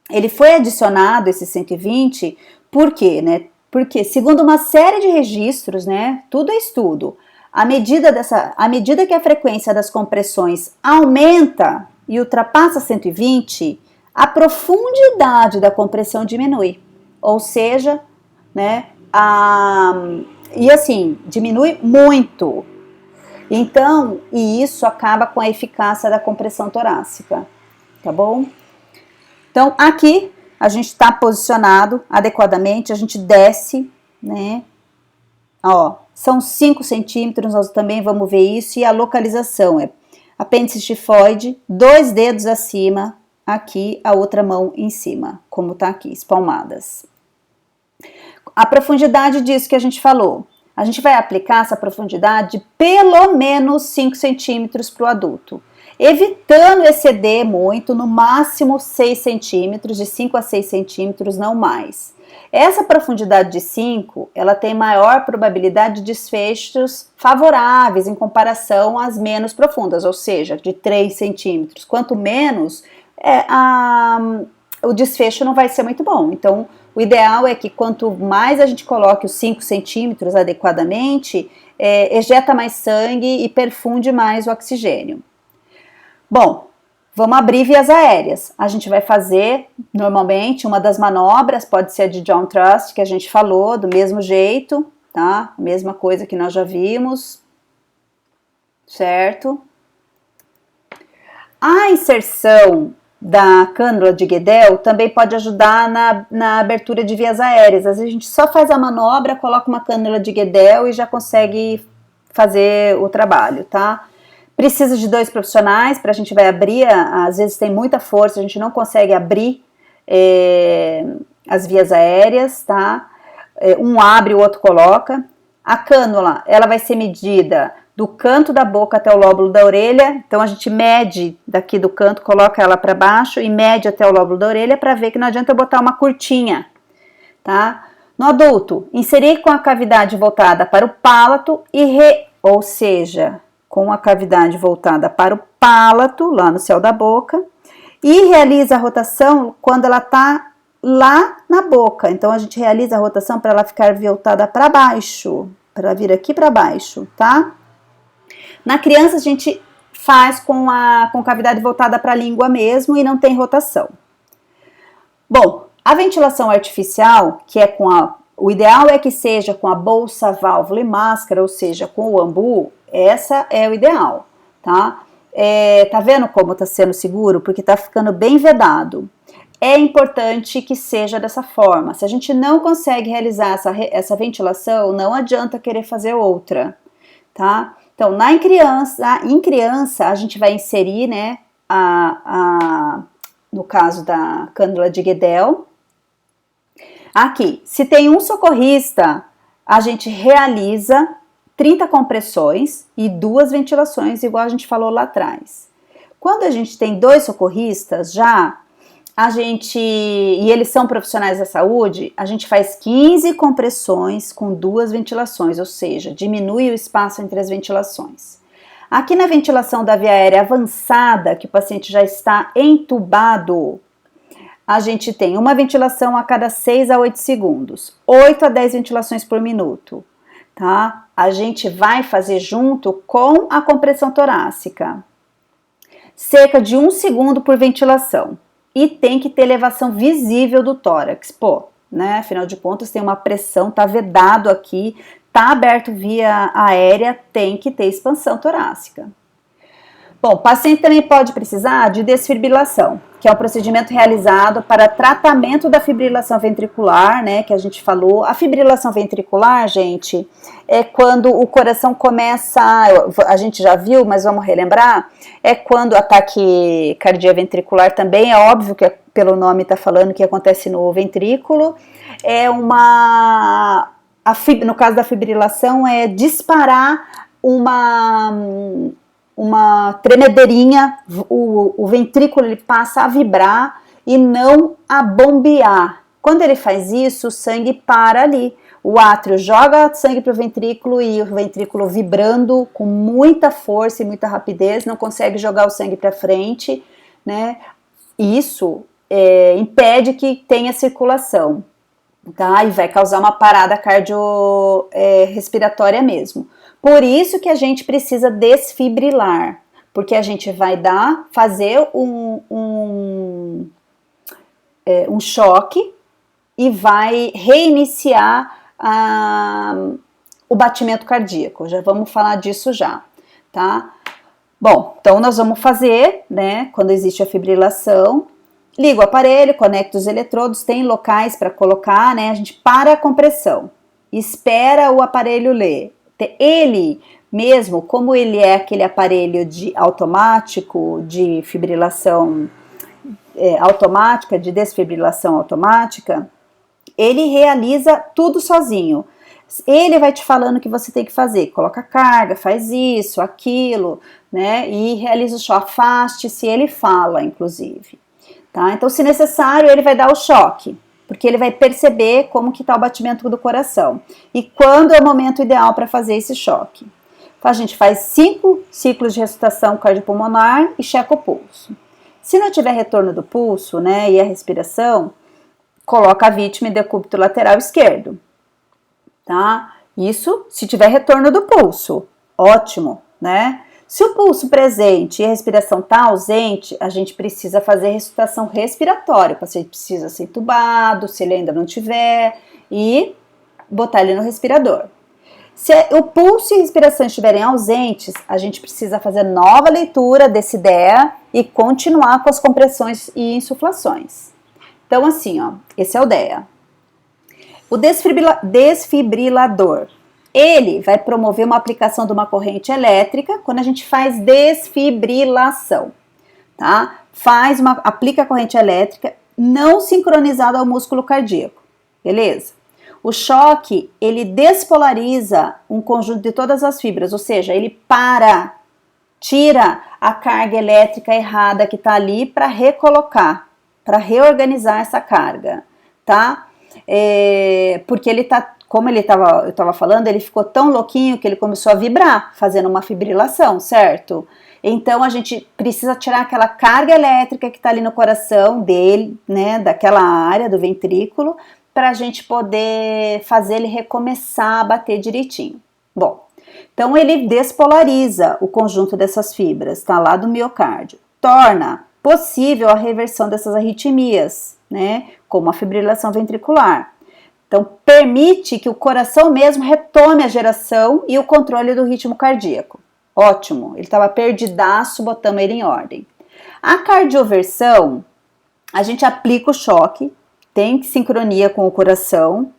Speaker 1: Ele foi adicionado, esse 120, por quê, né? Porque, segundo uma série de registros, né, tudo é estudo, à medida que a frequência das compressões aumenta e ultrapassa 120, a profundidade da compressão diminui, ou seja, né, e assim, diminui muito. Então, e isso acaba com a eficácia da compressão torácica, tá bom? Então, aqui a gente está posicionado adequadamente, a gente desce, né? Ó, são 5 centímetros, nós também vamos ver isso, e a localização é apêndice tifoide, 2 dedos acima, aqui a outra mão em cima, como tá aqui, espalmadas. A profundidade disso que a gente falou, a gente vai aplicar essa profundidade de pelo menos 5 centímetros para o adulto, evitando exceder muito, no máximo 6 centímetros, de 5 a 6 centímetros, não mais. Essa profundidade de 5, ela tem maior probabilidade de desfechos favoráveis em comparação às menos profundas, ou seja, de 3 centímetros. Quanto menos, o desfecho não vai ser muito bom. Então, o ideal é que quanto mais a gente coloque os 5 centímetros adequadamente, ejeta mais sangue e perfunde mais o oxigênio. Bom, vamos abrir vias aéreas. A gente vai fazer, normalmente, uma das manobras, pode ser a de John Trust, que a gente falou, do mesmo jeito, tá? Mesma coisa que nós já vimos, certo? A inserção da cânula de Guedel também pode ajudar na abertura de vias aéreas. Às vezes a gente só faz a manobra, coloca uma cânula de Guedel e já consegue fazer o trabalho, tá? Precisa de 2 profissionais para a gente vai abrir, às vezes tem muita força, a gente não consegue abrir as vias aéreas, tá? Um abre, o outro coloca. A cânula, ela vai ser medida do canto da boca até o lóbulo da orelha, então a gente mede daqui do canto, coloca ela para baixo e mede até o lóbulo da orelha para ver que não adianta eu botar uma curtinha, tá? No adulto, inserir com a cavidade voltada para o palato ou seja, com a cavidade voltada para o palato, lá no céu da boca, e realiza a rotação quando ela está lá na boca. Então, a gente realiza a rotação para ela ficar voltada para baixo, para vir aqui para baixo, tá? Na criança, a gente faz com cavidade voltada para a língua mesmo e não tem rotação. Bom, a ventilação artificial, que é o ideal é que seja com a bolsa, válvula e máscara, ou seja, com o ambu, essa é o ideal, tá? Tá vendo como tá sendo seguro? Porque tá ficando bem vedado. É importante que seja dessa forma. Se a gente não consegue realizar essa ventilação, não adianta querer fazer outra, tá? Então, em criança, a gente vai inserir, né, no caso da cânula de Guedel. Aqui, se tem um socorrista, a gente realiza 30 compressões e 2 ventilações, igual a gente falou lá atrás. Quando a gente tem 2 socorristas, e eles são profissionais da saúde, a gente faz 15 compressões com 2 ventilações, ou seja, diminui o espaço entre as ventilações. Aqui na ventilação da via aérea avançada, que o paciente já está entubado, a gente tem uma ventilação a cada 6 a 8 segundos, 8 a 10 ventilações por minuto, tá? A gente vai fazer junto com a compressão torácica, cerca de 1 segundo por ventilação. E tem que ter elevação visível do tórax, né? Afinal de contas, tem uma pressão, tá vedado aqui, tá aberto via aérea, tem que ter expansão torácica. Bom, o paciente também pode precisar de desfibrilação, que é um procedimento realizado para tratamento da fibrilação ventricular, né, que a gente falou. A fibrilação ventricular, gente, é quando o coração começa, a gente já viu, mas vamos relembrar, é quando o ataque cardioventricular também, é óbvio que pelo nome está falando que acontece no ventrículo, no caso da fibrilação, é disparar uma tremedeirinha, o ventrículo ele passa a vibrar e não a bombear. Quando ele faz isso, o sangue para ali. O átrio joga sangue para o ventrículo e o ventrículo vibrando com muita força e muita rapidez, não consegue jogar o sangue para frente, né? Isso impede que tenha circulação, tá? E vai causar uma parada cardiorrespiratória mesmo. Por isso que a gente precisa desfibrilar, porque a gente vai fazer um choque e vai reiniciar o batimento cardíaco. Já vamos falar disso já, tá? Bom, então nós vamos fazer, né, quando existe a fibrilação, liga o aparelho, conecta os eletrodos, tem locais para colocar, né, a gente para a compressão, espera o aparelho ler. Ele mesmo, como ele é aquele aparelho automático de fibrilação automática, de desfibrilação automática, ele realiza tudo sozinho. Ele vai te falando o que você tem que fazer, coloca carga, faz isso, aquilo, né, e realiza o choque, afaste-se, ele fala, inclusive, tá? Então, se necessário, ele vai dar o choque, porque ele vai perceber como que tá o batimento do coração, e quando é o momento ideal para fazer esse choque. Então, a gente faz 5 ciclos de ressuscitação cardiopulmonar e checa o pulso. Se não tiver retorno do pulso, né, e a respiração, coloca a vítima em decúbito lateral esquerdo, tá? Isso se tiver retorno do pulso, ótimo, né? Se o pulso presente e a respiração tá ausente, a gente precisa fazer ressuscitação respiratória, o paciente precisa ser entubado, se ele ainda não tiver, e botar ele no respirador. Se o pulso e a respiração estiverem ausentes, a gente precisa fazer nova leitura desse DEA e continuar com as compressões e insuflações. Então, assim, ó, esse é o DEA. O desfibrilador, ele vai promover uma aplicação de uma corrente elétrica quando a gente faz desfibrilação, tá? Aplica a corrente elétrica não sincronizada ao músculo cardíaco, beleza? O choque, ele despolariza um conjunto de todas as fibras, ou seja, ele tira a carga elétrica errada que está ali para recolocar, para reorganizar essa carga, tá? Porque ele tá, como eu estava falando, ele ficou tão louquinho que ele começou a vibrar, fazendo uma fibrilação, certo? Então a gente precisa tirar aquela carga elétrica que está ali no coração dele, né, daquela área do ventrículo, para a gente poder fazer ele recomeçar a bater direitinho. Bom, então ele despolariza o conjunto dessas fibras, tá lá do miocárdio, torna possível a reversão dessas arritmias, né, como a fibrilação ventricular. Então, permite que o coração mesmo retome a geração e o controle do ritmo cardíaco. Ótimo, ele estava perdidaço, botamos ele em ordem. A cardioversão, a gente aplica o choque, tem sincronia com o coração,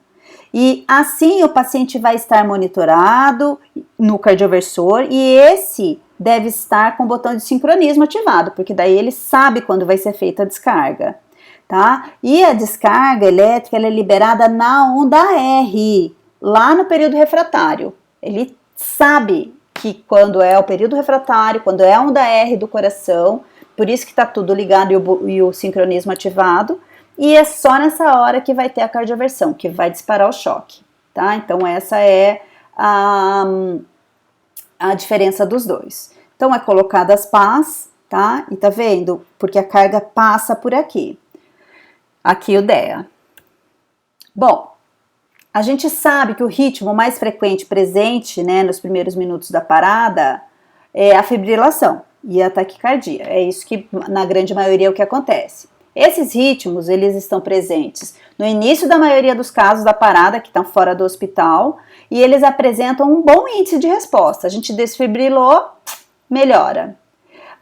Speaker 1: e assim o paciente vai estar monitorado no cardioversor, e esse deve estar com o botão de sincronismo ativado, porque daí ele sabe quando vai ser feita a descarga, tá? E a descarga elétrica, ela é liberada na onda R, lá no período refratário. Ele sabe que quando é o período refratário, quando é a onda R do coração, por isso que está tudo ligado e o sincronismo ativado, e é só nessa hora que vai ter a cardioversão, que vai disparar o choque, tá? Então essa é a diferença dos dois. Então é colocado as pás, tá? E tá vendo? Porque a carga passa por aqui. Aqui o DEA. Bom, a gente sabe que o ritmo mais frequente presente, né, nos primeiros minutos da parada é a fibrilação e a taquicardia. É isso que, na grande maioria, é o que acontece. Esses ritmos, eles estão presentes no início da maioria dos casos da parada, que estão fora do hospital, e eles apresentam um bom índice de resposta. A gente desfibrilou, melhora.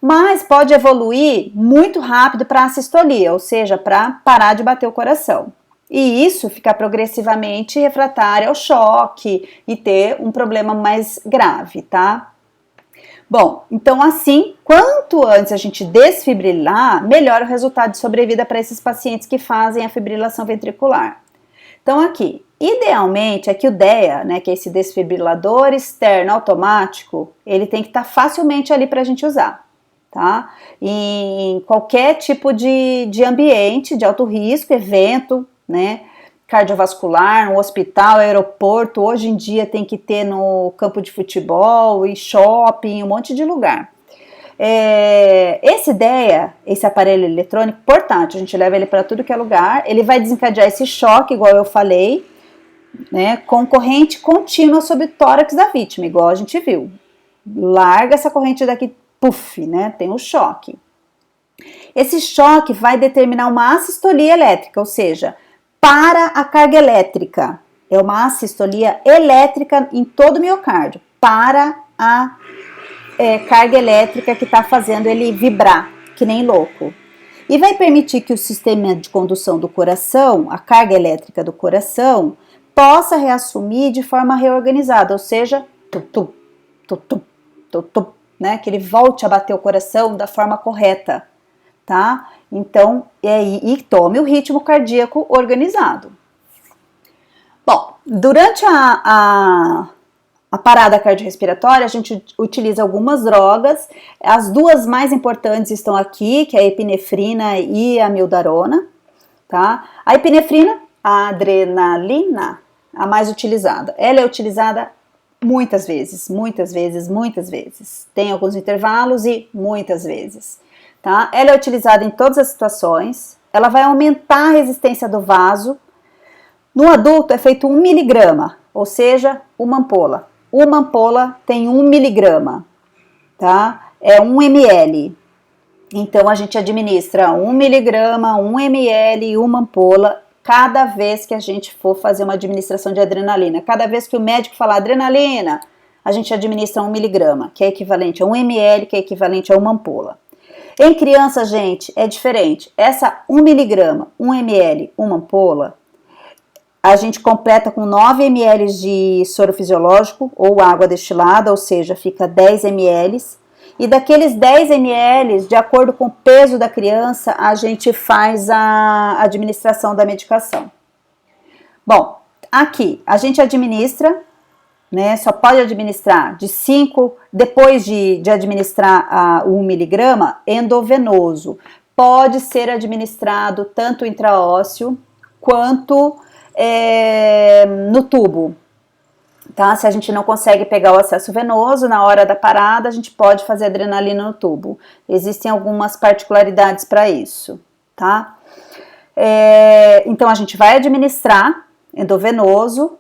Speaker 1: Mas pode evoluir muito rápido para a sistolia, ou seja, para parar de bater o coração. E isso fica progressivamente refratário ao choque e ter um problema mais grave, tá? Bom, então assim, quanto antes a gente desfibrilar, melhor o resultado de sobrevida para esses pacientes que fazem a fibrilação ventricular. Então aqui, idealmente, aqui o DEA, né, que é esse desfibrilador externo automático, ele tem que estar facilmente ali para a gente usar, tá? Em qualquer tipo de ambiente de alto risco, evento, né, cardiovascular, no hospital, aeroporto, hoje em dia tem que ter no campo de futebol e shopping, um monte de lugar. Esse DEA, esse aparelho eletrônico, portátil, a gente leva ele para tudo que é lugar, ele vai desencadear esse choque, igual eu falei, né, com corrente contínua sobre o tórax da vítima, igual a gente viu. Larga essa corrente daqui, puff, né, tem o choque. Esse choque vai determinar uma assistolia elétrica, ou seja, para a carga elétrica. É uma assistolia elétrica em todo o miocárdio, para a carga elétrica que está fazendo ele vibrar, que nem louco. E vai permitir que o sistema de condução do coração, a carga elétrica do coração, possa reassumir de forma reorganizada, ou seja, tutum, tutum, tutum, né? Que ele volte a bater o coração da forma correta, tá? Então, e tome o ritmo cardíaco organizado. Bom, durante a parada cardiorrespiratória, a gente utiliza algumas drogas. As duas mais importantes estão aqui, que é a epinefrina e a amiodarona, tá? A epinefrina, a adrenalina, a mais utilizada. Ela é utilizada muitas vezes, muitas vezes, muitas vezes. Tem alguns intervalos e muitas vezes, tá? Ela é utilizada em todas as situações. Ela vai aumentar a resistência do vaso. No adulto é feito 1 miligrama, ou seja, uma ampola. Uma ampola tem 1 miligrama, tá? É 1 ml. Então, a gente administra 1 miligrama, 1 ml e uma ampola cada vez que a gente for fazer uma administração de adrenalina. Cada vez que o médico falar adrenalina, a gente administra 1 miligrama, que é equivalente a 1 ml, que é equivalente a uma ampola. Em criança, gente, é diferente. Essa 1 miligrama, 1 ml, uma ampola, a gente completa com 9 ml de soro fisiológico ou água destilada, ou seja, fica 10 ml. E daqueles 10 ml, de acordo com o peso da criança, a gente faz a administração da medicação. Bom, aqui a gente administra, né, só pode administrar de 5, depois de administrar o 1 miligrama, endovenoso. Pode ser administrado tanto intraósseo quanto no tubo, tá? Se a gente não consegue pegar o acesso venoso, na hora da parada, a gente pode fazer adrenalina no tubo. Existem algumas particularidades para isso, tá? Então, a gente vai administrar endovenoso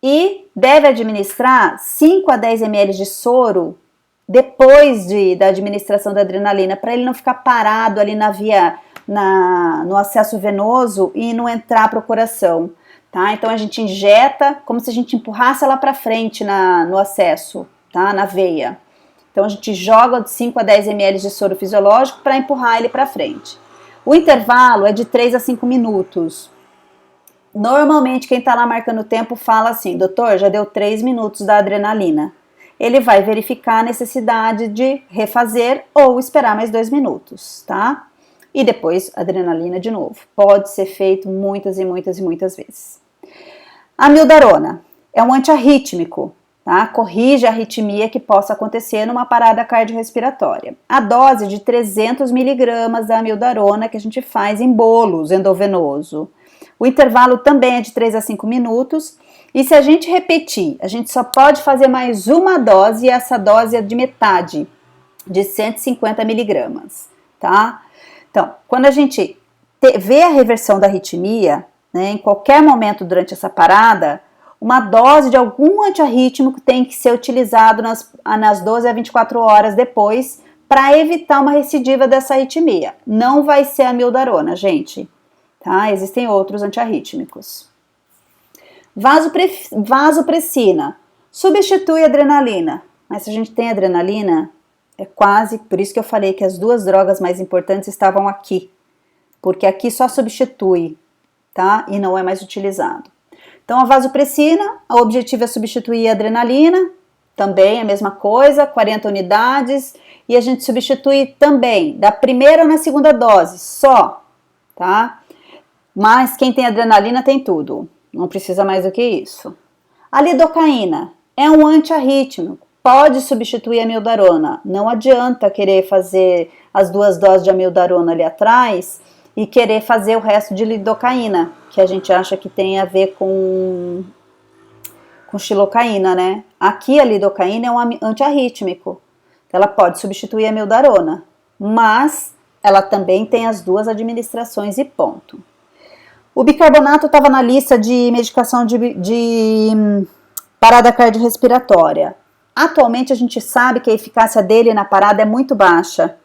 Speaker 1: e deve administrar 5 a 10 ml de soro depois da administração da adrenalina, para ele não ficar parado ali na via, no acesso venoso e não entrar para o coração. Tá? Então a gente injeta como se a gente empurrasse ela para frente no acesso, tá? Na veia. Então a gente joga de 5 a 10 ml de soro fisiológico para empurrar ele para frente. O intervalo é de 3 a 5 minutos. Normalmente quem está lá marcando o tempo fala assim: doutor, já deu 3 minutos da adrenalina. Ele vai verificar a necessidade de refazer ou esperar mais 2 minutos, tá? E depois adrenalina de novo. Pode ser feito muitas e muitas e muitas vezes. A amiodarona é um antiarrítmico, tá? Corrige a arritmia que possa acontecer numa parada cardiorrespiratória. A dose de 300 miligramas da amiodarona que a gente faz em bolos endovenoso. O intervalo também é de 3 a 5 minutos. E se a gente repetir, a gente só pode fazer mais uma dose, e essa dose é de metade, de 150 miligramas, tá? Então, quando a gente vê a reversão da arritmia, né, em qualquer momento durante essa parada, uma dose de algum antiarrítmico tem que ser utilizado nas 12 a 24 horas depois para evitar uma recidiva dessa arritmia. Não vai ser a amiodarona, gente, tá? Existem outros antiarrítmicos. Vasopressina substitui a adrenalina, mas se a gente tem adrenalina, é quase, por isso que eu falei que as duas drogas mais importantes estavam aqui, porque aqui só substitui, tá? E não é mais utilizado. Então, a vasopressina, o objetivo é substituir a adrenalina, também a mesma coisa, 40 unidades, e a gente substitui também da primeira ou na segunda dose, só, tá? Mas quem tem adrenalina tem tudo, não precisa mais do que isso. A lidocaína é um antiarrítmico, pode substituir a amiodarona, não adianta querer fazer as duas doses de amiodarona ali atrás e querer fazer o resto de lidocaína, que a gente acha que tem a ver com xilocaína, né? Aqui a lidocaína é um antiarrítmico, ela pode substituir a amiodarona, mas ela também tem as duas administrações e ponto. O bicarbonato estava na lista de medicação de parada cardiorrespiratória. Atualmente a gente sabe que a eficácia dele na parada é muito baixa,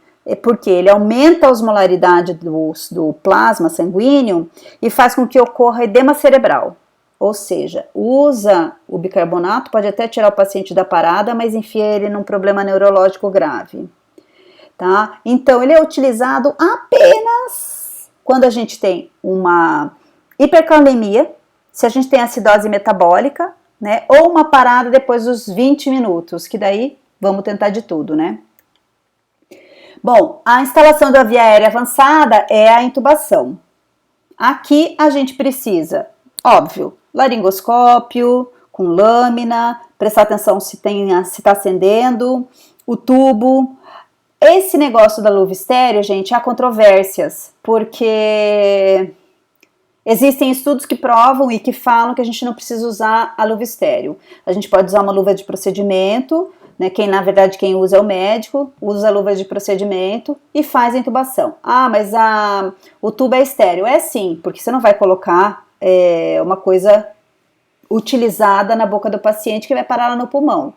Speaker 1: porque ele aumenta a osmolaridade do plasma sanguíneo e faz com que ocorra edema cerebral. Ou seja, usa o bicarbonato, pode até tirar o paciente da parada, mas enfia ele num problema neurológico grave. Tá? Então, ele é utilizado apenas quando a gente tem uma hipercalemia, se a gente tem acidose metabólica, né? Ou uma parada depois dos 20 minutos, que daí vamos tentar de tudo, né? Bom, a instalação da via aérea avançada é a intubação. Aqui a gente precisa, óbvio, laringoscópio, com lâmina, prestar atenção se está acendendo, o tubo. Esse negócio da luva estéreo, gente, há controvérsias, porque existem estudos que provam e que falam que a gente não precisa usar a luva estéreo. A gente pode usar uma luva de procedimento, né? Na verdade, quem usa é o médico, usa a luva de procedimento e faz a intubação. Ah, mas o tubo é estéreo. É sim, porque você não vai colocar uma coisa utilizada na boca do paciente que vai parar lá no pulmão,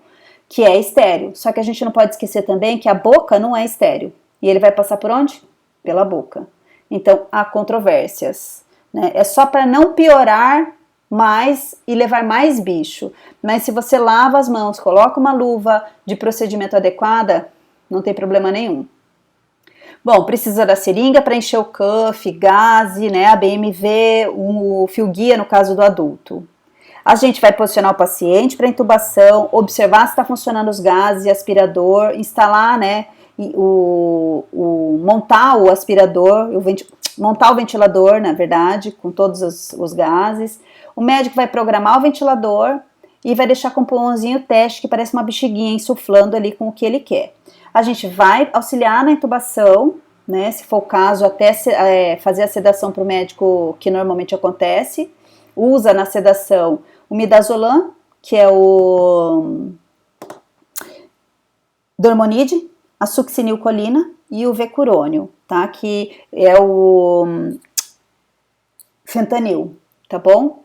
Speaker 1: que é estéreo. Só que a gente não pode esquecer também que a boca não é estéreo. E ele vai passar por onde? Pela boca. Então, há controvérsias, né? É só para não piorar mais e levar mais bicho. Mas se você lava as mãos, coloca uma luva de procedimento adequada, não tem problema nenhum. Bom, precisa da seringa para encher o cuff, gaze, né, a BMV, o fio guia no caso do adulto. A gente vai posicionar o paciente para intubação, observar se está funcionando os gases e aspirador, instalar, né, montar o aspirador, montar o ventilador, na verdade, com todos os gases. O médico vai programar o ventilador e vai deixar com um pulmãozinho teste que parece uma bexiguinha insuflando ali com o que ele quer. A gente vai auxiliar na intubação, né, se for o caso, até fazer a sedação para o médico, que normalmente acontece. Usa na sedação o midazolam, que é o dormonide, a succinilcolina e o vecurônio, tá? Que é o fentanil, tá bom?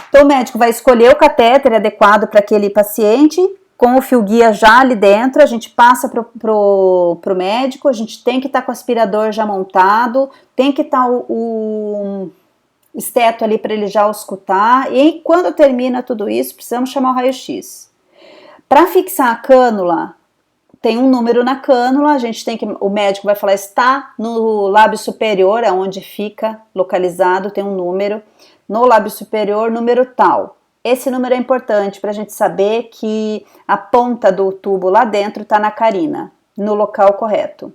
Speaker 1: Então o médico vai escolher o catéter adequado para aquele paciente, com o fio guia já ali dentro, a gente passa pro médico, a gente tem que estar com o aspirador já montado, tem que estar o esteto ali para ele já auscultar, e quando termina tudo isso, precisamos chamar o raio-x. Para fixar a cânula, tem um número na cânula, o médico vai falar, está no lábio superior, aonde fica localizado, tem um número, no lábio superior, número tal. Esse número é importante para a gente saber que a ponta do tubo lá dentro está na carina, no local correto.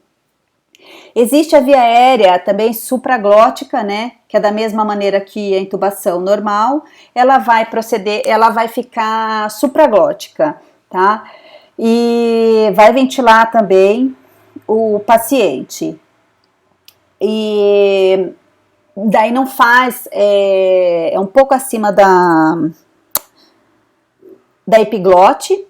Speaker 1: Existe a via aérea também supraglótica, né, que é da mesma maneira que a intubação normal, ela vai ficar supraglótica, tá? E vai ventilar também o paciente. E daí não faz, é um pouco acima da epiglote,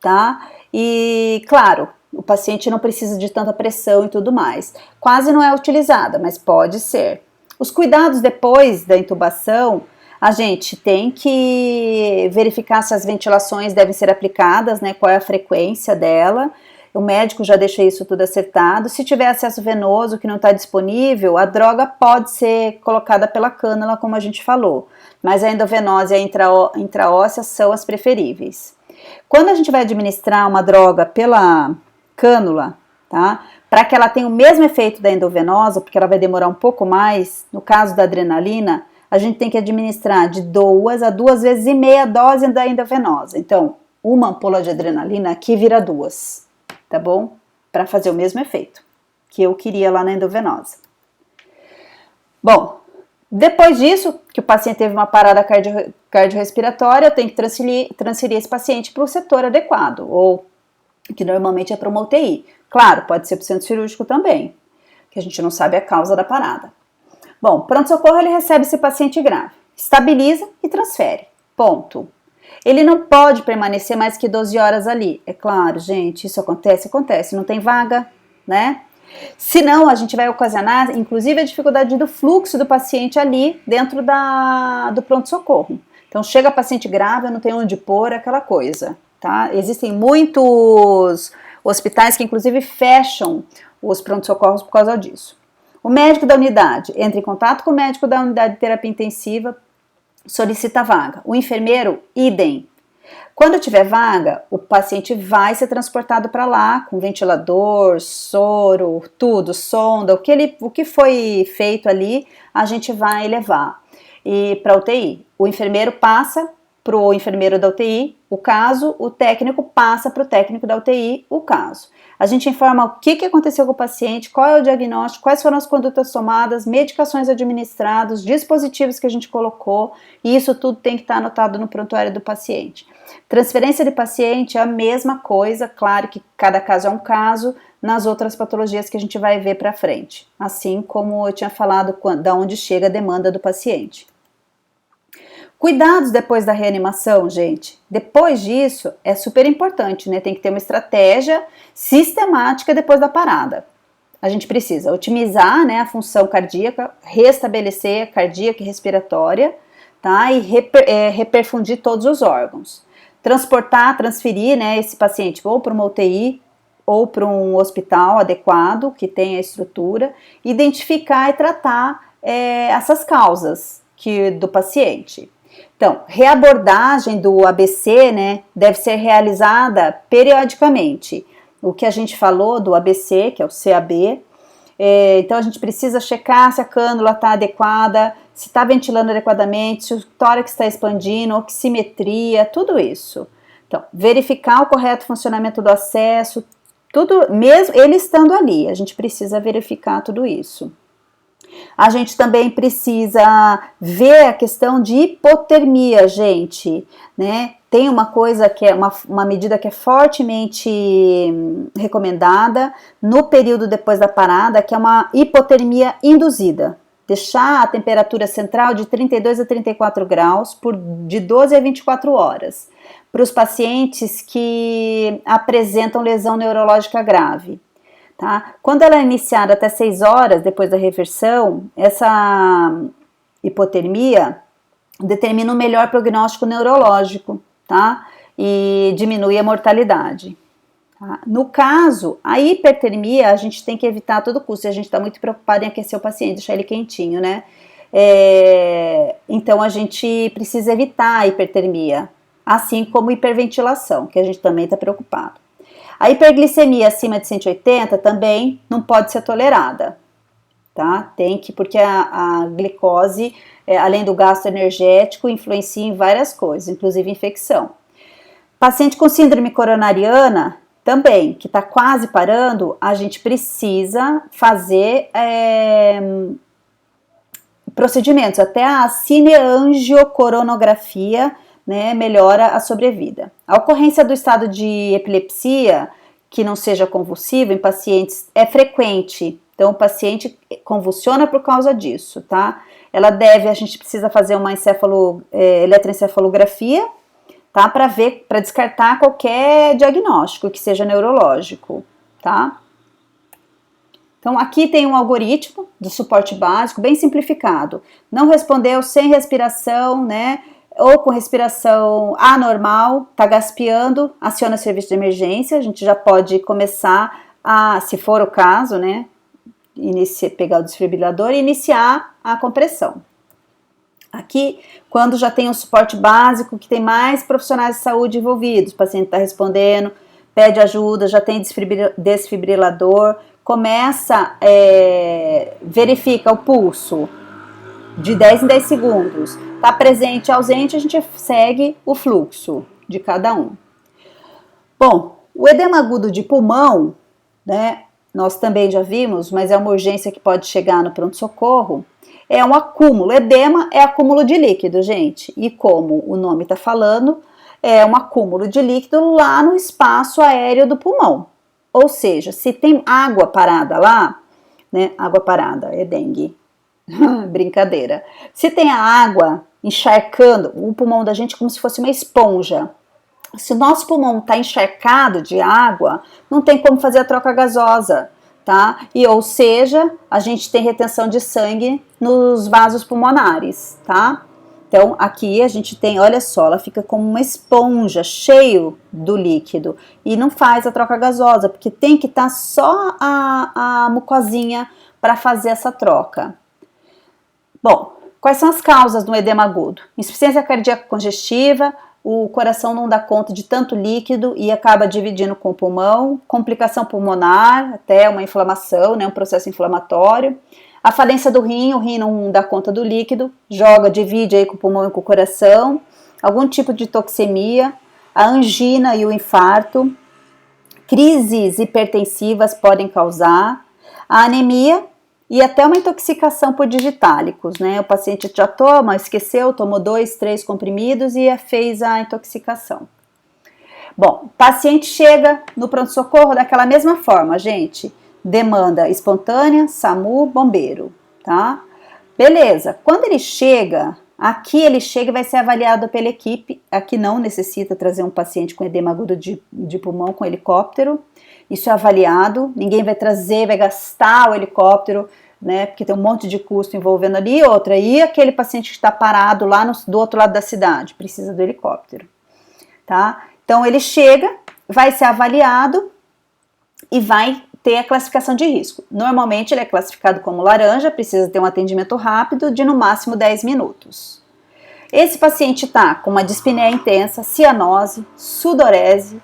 Speaker 1: tá? E claro, o paciente não precisa de tanta pressão e tudo mais. Quase não é utilizada, mas pode ser. Os cuidados depois da intubação, a gente tem que verificar se as ventilações devem ser aplicadas, né? Qual é a frequência dela. O médico já deixa isso tudo acertado. Se tiver acesso venoso que não está disponível, a droga pode ser colocada pela cânula, como a gente falou. Mas a endovenosa e a intraóssea são as preferíveis. Quando a gente vai administrar uma droga pela cânula, tá? Para que ela tenha o mesmo efeito da endovenosa, porque ela vai demorar um pouco mais, no caso da adrenalina, a gente tem que administrar de 2 a 2,5 vezes a dose da endovenosa. Então, uma ampola de adrenalina aqui vira 2, tá bom? Para fazer o mesmo efeito que eu queria lá na endovenosa. Bom, depois disso, que o paciente teve uma parada cardiorrespiratória, eu tenho que transferir esse paciente para o setor adequado, ou que normalmente é para uma UTI. Claro, pode ser para o centro cirúrgico também, que a gente não sabe a causa da parada. Bom, pronto-socorro, ele recebe esse paciente grave, estabiliza e transfere, ponto. Ele não pode permanecer mais que 12 horas ali. É claro, gente, isso acontece, não tem vaga, né? Senão, a gente vai ocasionar, inclusive, a dificuldade do fluxo do paciente ali dentro do pronto-socorro. Então, chega paciente grave, não tem onde pôr, aquela coisa, tá? Existem muitos Hospitais que inclusive fecham os pronto-socorros por causa disso. O médico da unidade entra em contato com o médico da unidade de terapia intensiva, solicita vaga. O enfermeiro, idem. Quando tiver vaga, o paciente vai ser transportado para lá com ventilador, soro, tudo, sonda, o que foi feito ali, a gente vai levar e para UTI. O enfermeiro passa para o enfermeiro da UTI o caso, o técnico passa para o técnico da UTI o caso. A gente informa o que aconteceu com o paciente, qual é o diagnóstico, quais foram as condutas tomadas, medicações administradas, dispositivos que a gente colocou, e isso tudo tem que estar anotado no prontuário do paciente. Transferência de paciente é a mesma coisa, claro que cada caso é um caso, nas outras patologias que a gente vai ver para frente, assim como eu tinha falado da onde chega a demanda do paciente. Cuidados depois da reanimação, gente. Depois disso, é super importante, né? Tem que ter uma estratégia sistemática depois da parada. A gente precisa otimizar, né, a função cardíaca, restabelecer a cardíaca e respiratória, tá? E reperfundir todos os órgãos. Transferir, né, esse paciente ou para uma UTI ou para um hospital adequado, que tenha estrutura, identificar e tratar essas causas do paciente. Então, reabordagem do ABC, né, deve ser realizada periodicamente. O que a gente falou do ABC, que é o CAB, então a gente precisa checar se a cânula está adequada, se está ventilando adequadamente, se o tórax está expandindo, oximetria, tudo isso. Então, verificar o correto funcionamento do acesso, tudo, mesmo ele estando ali, a gente precisa verificar tudo isso. A gente também precisa ver a questão de hipotermia, gente, né? Tem uma coisa que é uma medida que é fortemente recomendada no período depois da parada, que é uma hipotermia induzida. Deixar a temperatura central de 32 a 34 graus de 12 a 24 horas para os pacientes que apresentam lesão neurológica grave. Tá? Quando ela é iniciada até 6 horas depois da reversão, essa hipotermia determina um melhor prognóstico neurológico, tá? E diminui a mortalidade. Tá? No caso, a hipertermia a gente tem que evitar a todo custo, a gente está muito preocupado em aquecer o paciente, deixar ele quentinho, né? Então a gente precisa evitar a hipertermia, assim como hiperventilação, que a gente também está preocupado. A hiperglicemia acima de 180 também não pode ser tolerada, tá? Porque a glicose, além do gasto energético, influencia em várias coisas, inclusive infecção. Paciente com síndrome coronariana, também, que está quase parando, a gente precisa fazer procedimentos, até a cineangiocoronografia, né, melhora a sobrevida. A ocorrência do estado de epilepsia, que não seja convulsivo, em pacientes é frequente. Então, o paciente convulsiona por causa disso, tá? A gente precisa fazer uma eletroencefalografia, tá? Para descartar qualquer diagnóstico que seja neurológico, tá? Então, aqui tem um algoritmo do suporte básico, bem simplificado. Não respondeu sem respiração, né? Ou com respiração anormal, tá gaspeando, aciona o serviço de emergência, a gente já pode começar se for o caso, né, pegar o desfibrilador e iniciar a compressão. Aqui, quando já tem um suporte básico, que tem mais profissionais de saúde envolvidos, o paciente está respondendo, pede ajuda, já tem desfibrilador, verifica o pulso, de 10 em 10 segundos, está presente, ausente, a gente segue o fluxo de cada um. Bom, o edema agudo de pulmão, né, nós também já vimos, mas é uma urgência que pode chegar no pronto-socorro, é um acúmulo. Edema é acúmulo de líquido, gente, e como o nome está falando, é um acúmulo de líquido lá no espaço aéreo do pulmão. Ou seja, se tem água parada lá, né, água parada é dengue. Brincadeira. Se tem a água encharcando o pulmão da gente como se fosse uma esponja, se o nosso pulmão está encharcado de água, não tem como fazer a troca gasosa, tá? Ou seja, a gente tem retenção de sangue nos vasos pulmonares, tá? Então, aqui a gente tem, olha só, ela fica como uma esponja, cheio do líquido, e não faz a troca gasosa, porque tem que estar só a mucosinha para fazer essa troca. Bom, quais são as causas do edema agudo? Insuficiência cardíaca congestiva, o coração não dá conta de tanto líquido e acaba dividindo com o pulmão, complicação pulmonar, até uma inflamação, né, um processo inflamatório. A falência do rim, o rim não dá conta do líquido, divide aí com o pulmão e com o coração. Algum tipo de toxemia, a angina e o infarto. Crises hipertensivas podem causar. A anemia e até uma intoxicação por digitálicos, né? O paciente já esqueceu, tomou 2, 3 comprimidos e fez a intoxicação. Bom, o paciente chega no pronto-socorro daquela mesma forma, gente. Demanda espontânea, SAMU, bombeiro, tá? Beleza, quando ele chega, aqui ele chega e vai ser avaliado pela equipe. Aqui não necessita trazer um paciente com edema agudo de pulmão com helicóptero. Isso é avaliado, ninguém vai trazer, vai gastar o helicóptero, né? Porque tem um monte de custo envolvendo ali. E aquele paciente que está parado lá do outro lado da cidade, precisa do helicóptero, tá? Então ele chega, vai ser avaliado e vai ter a classificação de risco. Normalmente ele é classificado como laranja, precisa ter um atendimento rápido de no máximo 10 minutos. Esse paciente está com uma dispneia intensa, cianose, sudorese.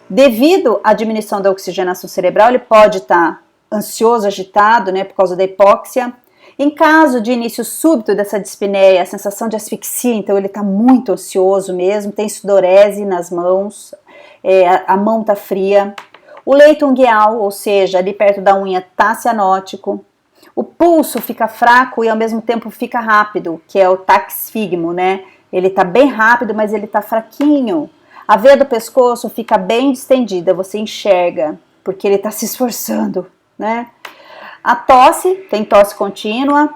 Speaker 1: Devido à diminuição da oxigenação cerebral, ele pode estar ansioso, agitado, né, por causa da hipóxia. Em caso de início súbito dessa dispneia, a sensação de asfixia, então ele está muito ansioso mesmo, tem sudorese nas mãos, a mão está fria. O leito ungueal, ou seja, ali perto da unha, está cianótico. O pulso fica fraco e ao mesmo tempo fica rápido, que é o taquisfigmo, né? Ele está bem rápido, mas ele está fraquinho. A veia do pescoço fica bem distendida, você enxerga, porque ele está se esforçando, né? A tosse, tem tosse contínua,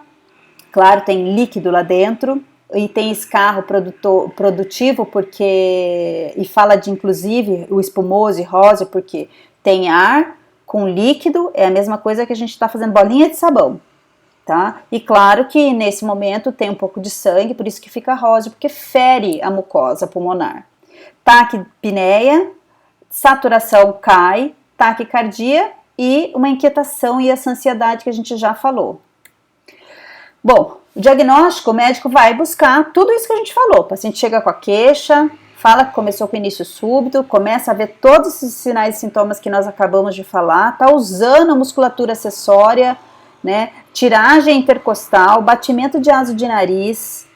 Speaker 1: claro, tem líquido lá dentro, e tem escarro produtivo, porque, e fala de inclusive o espumoso e rosa, porque tem ar com líquido, é a mesma coisa que a gente está fazendo bolinha de sabão, tá? E claro que nesse momento tem um pouco de sangue, por isso que fica rosa, porque fere a mucosa pulmonar. Taquipneia, saturação cai, taquicardia e uma inquietação e essa ansiedade que a gente já falou. Bom, o diagnóstico, o médico vai buscar tudo isso que a gente falou. O paciente chega com a queixa, fala que começou com início súbito, começa a ver todos esses sinais e sintomas que nós acabamos de falar, tá usando a musculatura acessória, né? Tiragem intercostal, batimento de asa de nariz,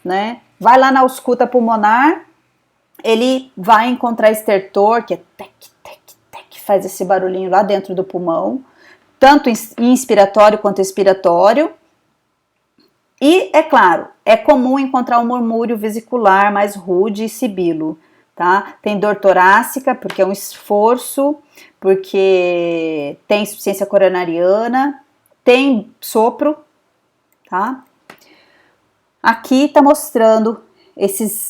Speaker 1: né? Vai lá na ausculta pulmonar, ele vai encontrar estertor, que é tec, tec, tec, faz esse barulhinho lá dentro do pulmão, tanto inspiratório quanto expiratório. E, é claro, é comum encontrar um murmúrio vesicular mais rude e sibilo, tá? Tem dor torácica, porque é um esforço, porque tem insuficiência coronariana, tem sopro, tá? Aqui tá mostrando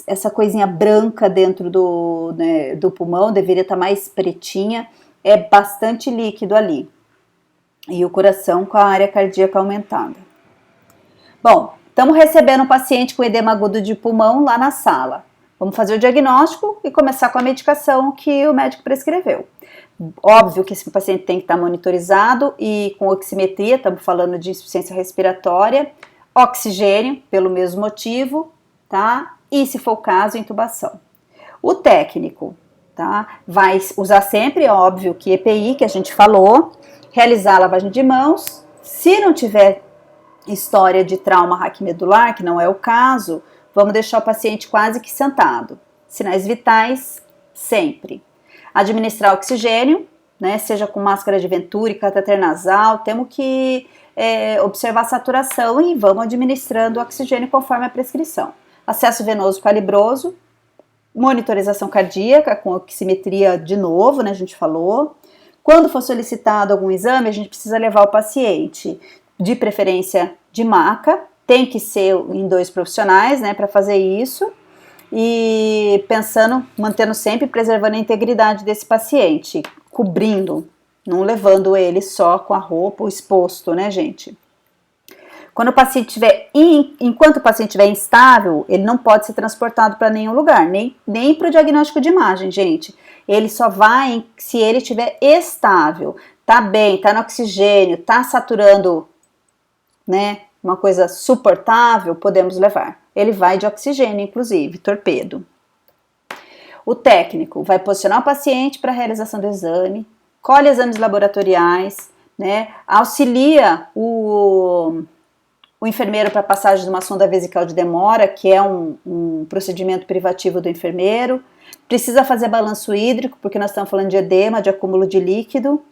Speaker 1: essa coisinha branca dentro do pulmão, deveria estar mais pretinha, é bastante líquido ali. E o coração com a área cardíaca aumentada. Bom, estamos recebendo um paciente com edema agudo de pulmão lá na sala. Vamos fazer o diagnóstico e começar com a medicação que o médico prescreveu. Óbvio que esse paciente tem que estar monitorizado e com oximetria, estamos falando de insuficiência respiratória, oxigênio, pelo mesmo motivo, tá? E, se for o caso, intubação. O técnico, tá? Vai usar sempre, óbvio, que EPI, que a gente falou, realizar a lavagem de mãos. Se não tiver história de trauma raquimedular, que não é o caso, vamos deixar o paciente quase que sentado. Sinais vitais, sempre. Administrar oxigênio, né, seja com máscara de Venturi, catéter nasal, temos que observar a saturação e vamos administrando o oxigênio conforme a prescrição. Acesso venoso calibroso, monitorização cardíaca com oximetria de novo, né, a gente falou. Quando for solicitado algum exame, a gente precisa levar o paciente, de preferência de maca, tem que ser em 2 profissionais, né, para fazer isso, e mantendo sempre, preservando a integridade desse paciente, cobrindo, não levando ele só com a roupa exposto, né, gente? Quando o paciente estiver, enquanto o paciente estiver instável, ele não pode ser transportado para nenhum lugar, nem para o diagnóstico de imagem, gente. Ele só vai se ele estiver estável, tá bem, tá no oxigênio, tá saturando, né, uma coisa suportável, podemos levar. Ele vai de oxigênio, inclusive, torpedo. O técnico vai posicionar o paciente para a realização do exame, colhe exames laboratoriais, né, auxilia o enfermeiro para a passagem de uma sonda vesical de demora, que é um procedimento privativo do enfermeiro, precisa fazer balanço hídrico, porque nós estamos falando de edema, de acúmulo de líquido,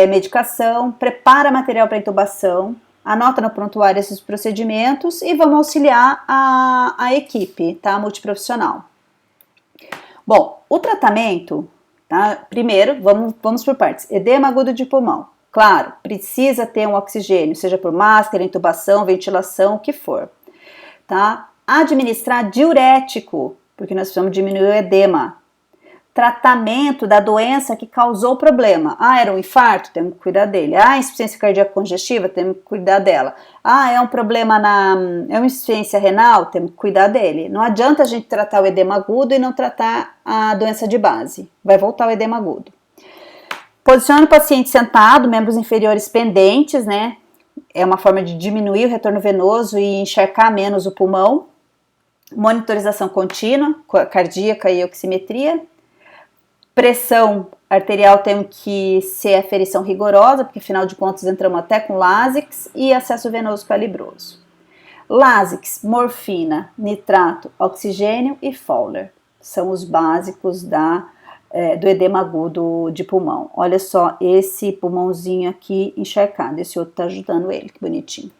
Speaker 1: medicação, prepara material para intubação, anota no prontuário esses procedimentos e vamos auxiliar a equipe, tá, multiprofissional. Bom, o tratamento, tá? Primeiro, vamos por partes. Edema agudo de pulmão. Claro, precisa ter um oxigênio, seja por máscara, intubação, ventilação, o que for. Tá? Administrar diurético, porque nós precisamos diminuir o edema. Tratamento da doença que causou o problema. Ah, era um infarto? Temos que cuidar dele. Ah, insuficiência cardíaca congestiva? Temos que cuidar dela. Ah, é um problema é uma insuficiência renal? Temos que cuidar dele. Não adianta a gente tratar o edema agudo e não tratar a doença de base. Vai voltar o edema agudo. Posiciona o paciente sentado, membros inferiores pendentes, né? É uma forma de diminuir o retorno venoso e encharcar menos o pulmão. Monitorização contínua, cardíaca e oximetria. Pressão arterial tem que ser aferição rigorosa, porque afinal de contas entramos até com Lasix e acesso venoso calibroso. Lasix, morfina, nitrato, oxigênio e Fowler. São os básicos do edema agudo de pulmão. Olha só esse pulmãozinho aqui encharcado, esse outro tá ajudando ele, que bonitinho.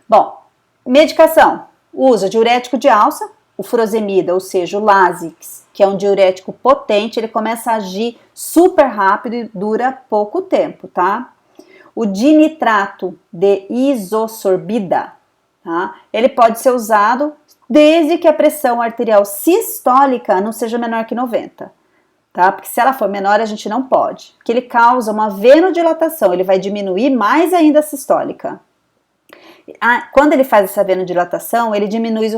Speaker 1: Bom, medicação. Usa diurético de alça, o furosemida, ou seja, o Lasix, que é um diurético potente, ele começa a agir super rápido e dura pouco tempo, tá? O dinitrato de isosorbida, tá? Ele pode ser usado desde que a pressão arterial sistólica não seja menor que 90, tá? Porque se ela for menor, a gente não pode, porque ele causa uma venodilatação, ele vai diminuir mais ainda a sistólica. Quando ele faz essa venodilatação, ele diminui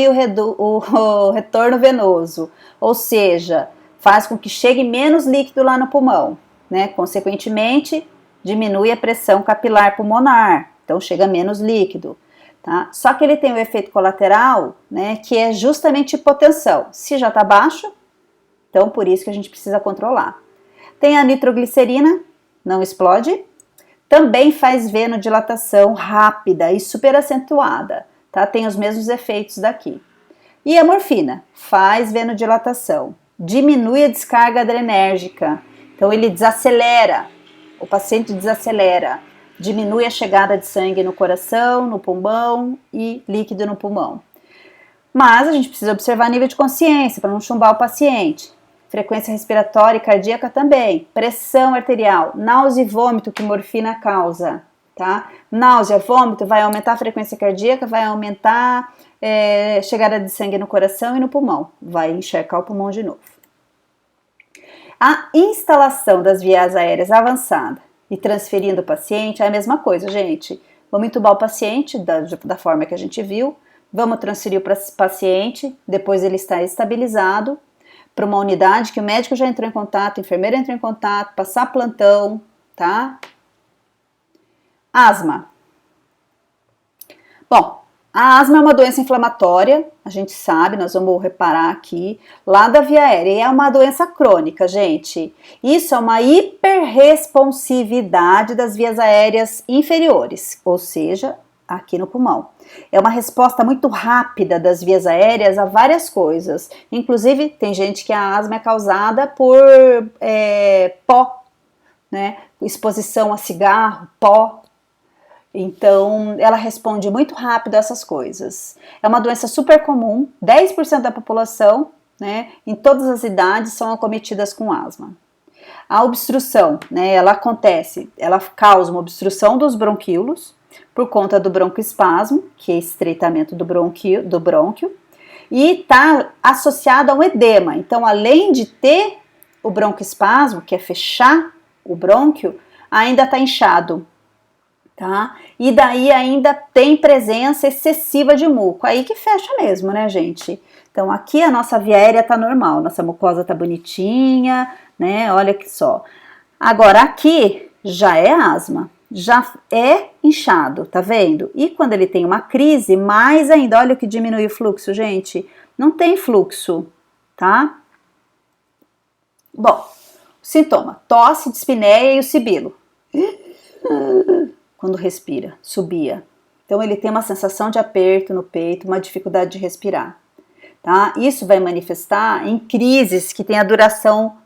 Speaker 1: o retorno venoso, ou seja, faz com que chegue menos líquido lá no pulmão, né? Consequentemente, diminui a pressão capilar pulmonar, então chega menos líquido, tá? Só que ele tem o efeito colateral, né, que é justamente hipotensão. Se já está baixo, então por isso que a gente precisa controlar. Tem a nitroglicerina, não explode. Também faz venodilatação rápida e super acentuada, tá? Tem os mesmos efeitos daqui. E a morfina faz venodilatação, diminui a descarga adrenérgica, então ele desacelera, o paciente desacelera, diminui a chegada de sangue no coração, no pulmão e líquido no pulmão. Mas a gente precisa observar nível de consciência para não chumbar o paciente. Frequência respiratória e cardíaca também, pressão arterial, náusea e vômito que morfina causa, tá? Náusea, vômito vai aumentar a frequência cardíaca, vai aumentar chegada de sangue no coração e no pulmão, vai encharcar o pulmão de novo. A instalação das vias aéreas avançada e transferindo o paciente é a mesma coisa, gente. Vamos entubar o paciente da forma que a gente viu, vamos transferir o paciente, depois ele está estabilizado, para uma unidade que o médico já entrou em contato, a enfermeira entrou em contato, passar plantão, tá? Asma. Bom, a asma é uma doença inflamatória, a gente sabe, nós vamos reparar aqui, lá da via aérea, e é uma doença crônica, gente. Isso é uma hiperresponsividade das vias aéreas inferiores, ou seja, aqui no pulmão. É uma resposta muito rápida das vias aéreas a várias coisas. Inclusive, tem gente que a asma é causada por pó, né? Exposição a cigarro, pó. Então, ela responde muito rápido a essas coisas. É uma doença super comum, 10% da população, né, em todas as idades são acometidas com asma. A obstrução, né, ela causa uma obstrução dos bronquíolos, por conta do broncoespasmo, que é estreitamento do brônquio, e está associado a um edema. Então, além de ter o broncoespasmo, que é fechar o brônquio, ainda está inchado, tá? E daí ainda tem presença excessiva de muco, aí que fecha mesmo, né, gente? Então aqui a nossa via aérea tá normal, nossa mucosa tá bonitinha, né? Olha que só. Agora aqui já é asma, já é inchado, tá vendo? E quando ele tem uma crise, mais ainda, olha o que diminui o fluxo, gente. Não tem fluxo, tá? Bom, sintoma: tosse, dispneia e o sibilo. Quando respira, subia. Então ele tem uma sensação de aperto no peito, uma dificuldade de respirar, tá? Isso vai manifestar em crises que tem a duração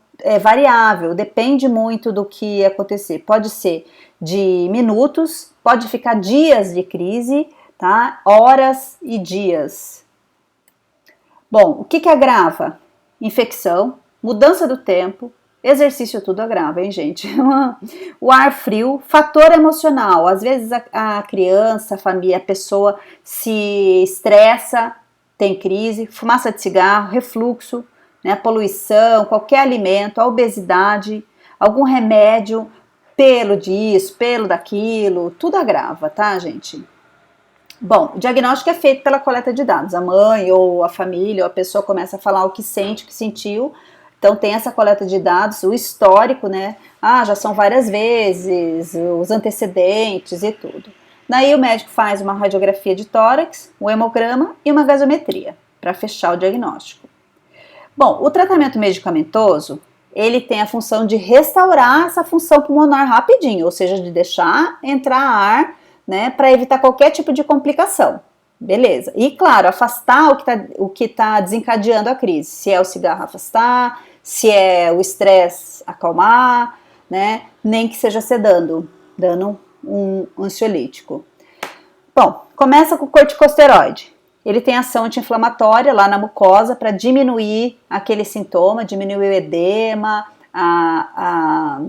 Speaker 1: variável, depende muito do que acontecer. Pode ser de minutos, pode ficar dias de crise, tá? Horas e dias. Bom, o que agrava? Infecção, mudança do tempo, exercício, tudo agrava, hein, gente? O ar frio, fator emocional. Às vezes a criança, a família, a pessoa se estressa, tem crise, fumaça de cigarro, refluxo, né, poluição, qualquer alimento, a obesidade, algum remédio, pelo disso, pelo daquilo, tudo agrava, tá, gente? Bom, o diagnóstico é feito pela coleta de dados. A mãe ou a família ou a pessoa começa a falar o que sente, o que sentiu. Então tem essa coleta de dados, o histórico, né? Ah, já são várias vezes, os antecedentes e tudo. Daí o médico faz uma radiografia de tórax, um hemograma e uma gasometria para fechar o diagnóstico. Bom, o tratamento medicamentoso, ele tem a função de restaurar essa função pulmonar rapidinho, ou seja, de deixar entrar ar, né, para evitar qualquer tipo de complicação. Beleza. E, claro, afastar o que tá desencadeando a crise. Se é o cigarro, afastar, se é o estresse, acalmar, né, nem que seja sedando, dando um ansiolítico. Bom, começa com o corticosteroide. Ele tem ação anti-inflamatória lá na mucosa para diminuir aquele sintoma, diminuir o edema, a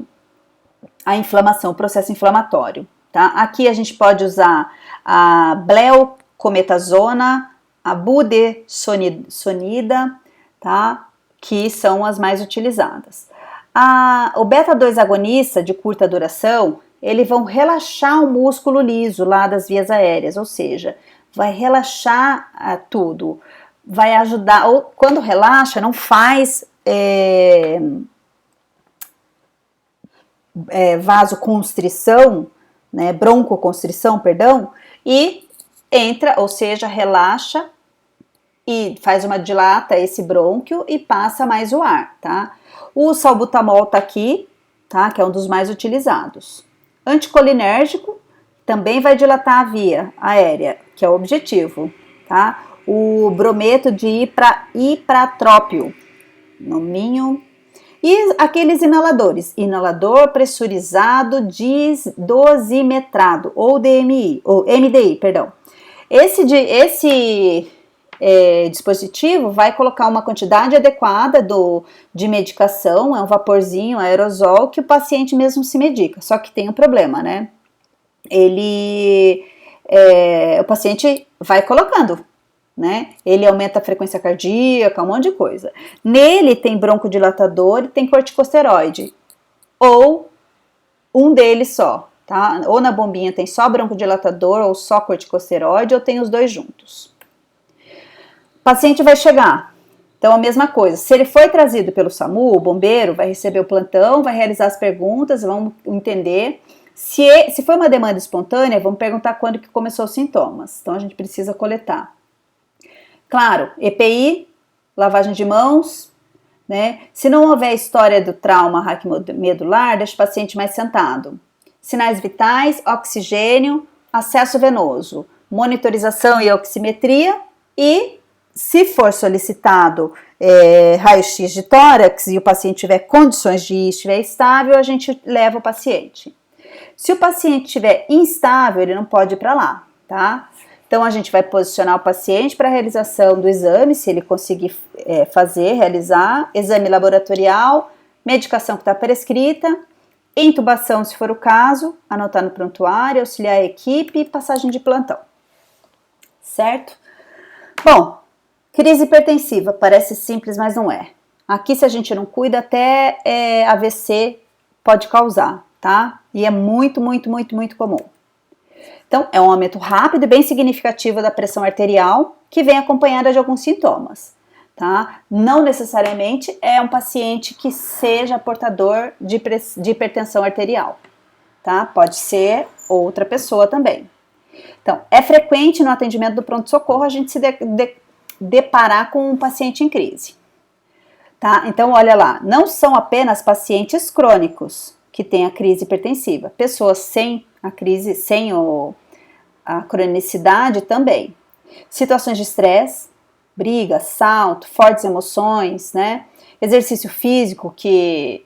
Speaker 1: inflamação, o processo inflamatório. Tá? Aqui a gente pode usar a bleocometazona, a budesonida, tá? Que são as mais utilizadas. O beta-2 agonista de curta duração, eles vão relaxar o músculo liso lá das vias aéreas, ou seja, vai relaxar tudo, vai ajudar, ou quando relaxa, não faz vasoconstrição, né, broncoconstrição, perdão, e entra, ou seja, relaxa e faz uma dilata esse brônquio e passa mais o ar, tá? O salbutamol tá aqui, tá? Que é um dos mais utilizados. Anticolinérgico também vai dilatar a via aérea, que é o objetivo, tá? O brometo de ipratrópio, nominho. E aqueles inaladores, inalador pressurizado dosimetrado, ou DMI, ou MDI, perdão. Esse dispositivo vai colocar uma quantidade adequada de medicação, é um vaporzinho, aerosol, que o paciente mesmo se medica, só que tem um problema, né? O paciente vai colocando, né? Ele aumenta a frequência cardíaca, um monte de coisa. Nele tem broncodilatador e tem corticosteroide, ou um deles só, tá? Ou na bombinha tem só broncodilatador ou só corticosteroide, ou tem os dois juntos. O paciente vai chegar, então a mesma coisa, se ele foi trazido pelo SAMU, o bombeiro vai receber o plantão, vai realizar as perguntas, vamos entender. Se foi uma demanda espontânea, vamos perguntar quando que começou os sintomas, então a gente precisa coletar. Claro, EPI, lavagem de mãos, né? Se não houver história do trauma raquimedular, deixa o paciente mais sentado. Sinais vitais, oxigênio, acesso venoso, monitorização e oximetria e, se for solicitado raio-x de tórax e o paciente tiver condições de ir, estiver estável, a gente leva o paciente. Se o paciente estiver instável, ele não pode ir para lá, tá? Então, a gente vai posicionar o paciente para a realização do exame, se ele conseguir realizar, exame laboratorial, medicação que está prescrita, intubação, se for o caso, anotar no prontuário, auxiliar a equipe e passagem de plantão. Certo? Bom, crise hipertensiva, parece simples, mas não é. Aqui, se a gente não cuida, até AVC pode causar, tá? E é muito, muito, muito, muito comum. Então, é um aumento rápido e bem significativo da pressão arterial, que vem acompanhada de alguns sintomas, tá? Não necessariamente é um paciente que seja portador de hipertensão arterial, tá? Pode ser outra pessoa também. Então, é frequente no atendimento do pronto-socorro a gente se deparar com um paciente em crise, tá? Então, olha lá, não são apenas pacientes crônicos que têm a crise hipertensiva, pessoas sem a crise, sem a cronicidade também. Situações de estresse, briga, assalto, fortes emoções, né? Exercício físico que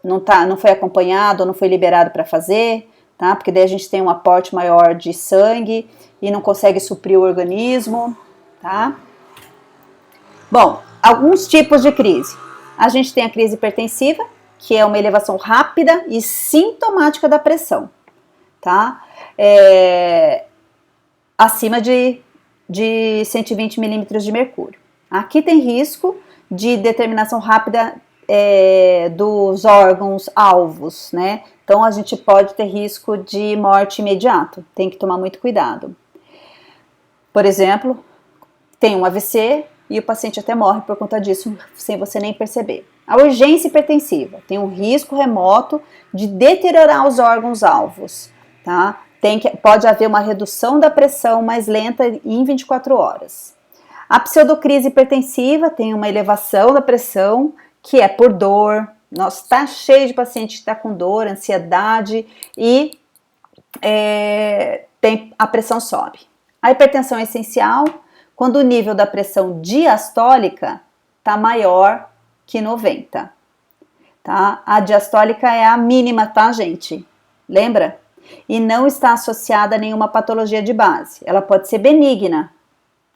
Speaker 1: não foi acompanhado ou não foi liberado para fazer, tá? Porque daí a gente tem um aporte maior de sangue e não consegue suprir o organismo, tá? Bom, alguns tipos de crise. A gente tem a crise hipertensiva, que é uma elevação rápida e sintomática da pressão, tá? Acima de 120 milímetros de mercúrio. Aqui tem risco de determinação rápida dos órgãos alvos, né? Então a gente pode ter risco de morte imediato, tem que tomar muito cuidado. Por exemplo, tem um AVC e o paciente até morre por conta disso, sem você nem perceber. A urgência hipertensiva tem um risco remoto de deteriorar os órgãos alvos, tá? Pode haver uma redução da pressão mais lenta em 24 horas. A pseudocrise hipertensiva tem uma elevação da pressão, que é por dor. Nossa, tá cheio de paciente que está com dor, ansiedade e a pressão sobe. A hipertensão é essencial quando o nível da pressão diastólica está maior que 90, tá? A diastólica é a mínima, tá, gente? Lembra? E não está associada a nenhuma patologia de base. Ela pode ser benigna,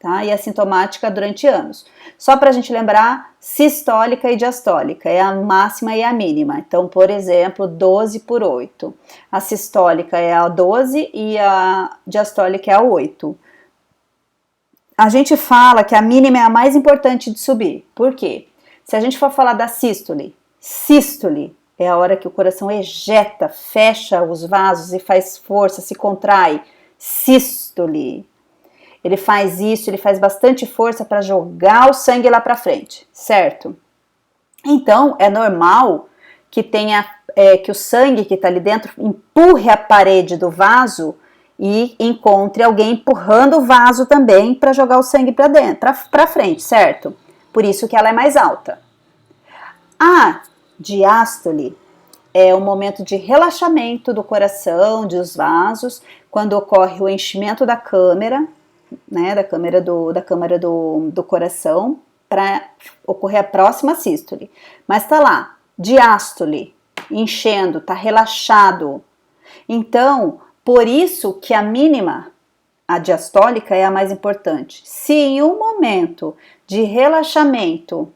Speaker 1: tá? E assintomática durante anos. Só para a gente lembrar, sistólica e diastólica é a máxima e a mínima. Então, por exemplo, 12/8. A sistólica é a 12 e a diastólica é a 8. A gente fala que a mínima é a mais importante de subir. Por quê? Se a gente for falar da sístole é a hora que o coração ejeta, fecha os vasos e faz força, se contrai. Sístole. Ele faz isso, ele faz bastante força para jogar o sangue lá para frente, certo? Então, é normal que que o sangue que está ali dentro empurre a parede do vaso e encontre alguém empurrando o vaso também para jogar o sangue para dentro, para frente, certo? Por isso que ela é mais alta. A diástole é o momento de relaxamento do coração, dos vasos, quando ocorre o enchimento da câmara, né, da câmara do coração, para ocorrer a próxima sístole. Mas tá lá, diástole, enchendo, tá relaxado. Então, por isso que a mínima, a diastólica, é a mais importante. Se em um momento de relaxamento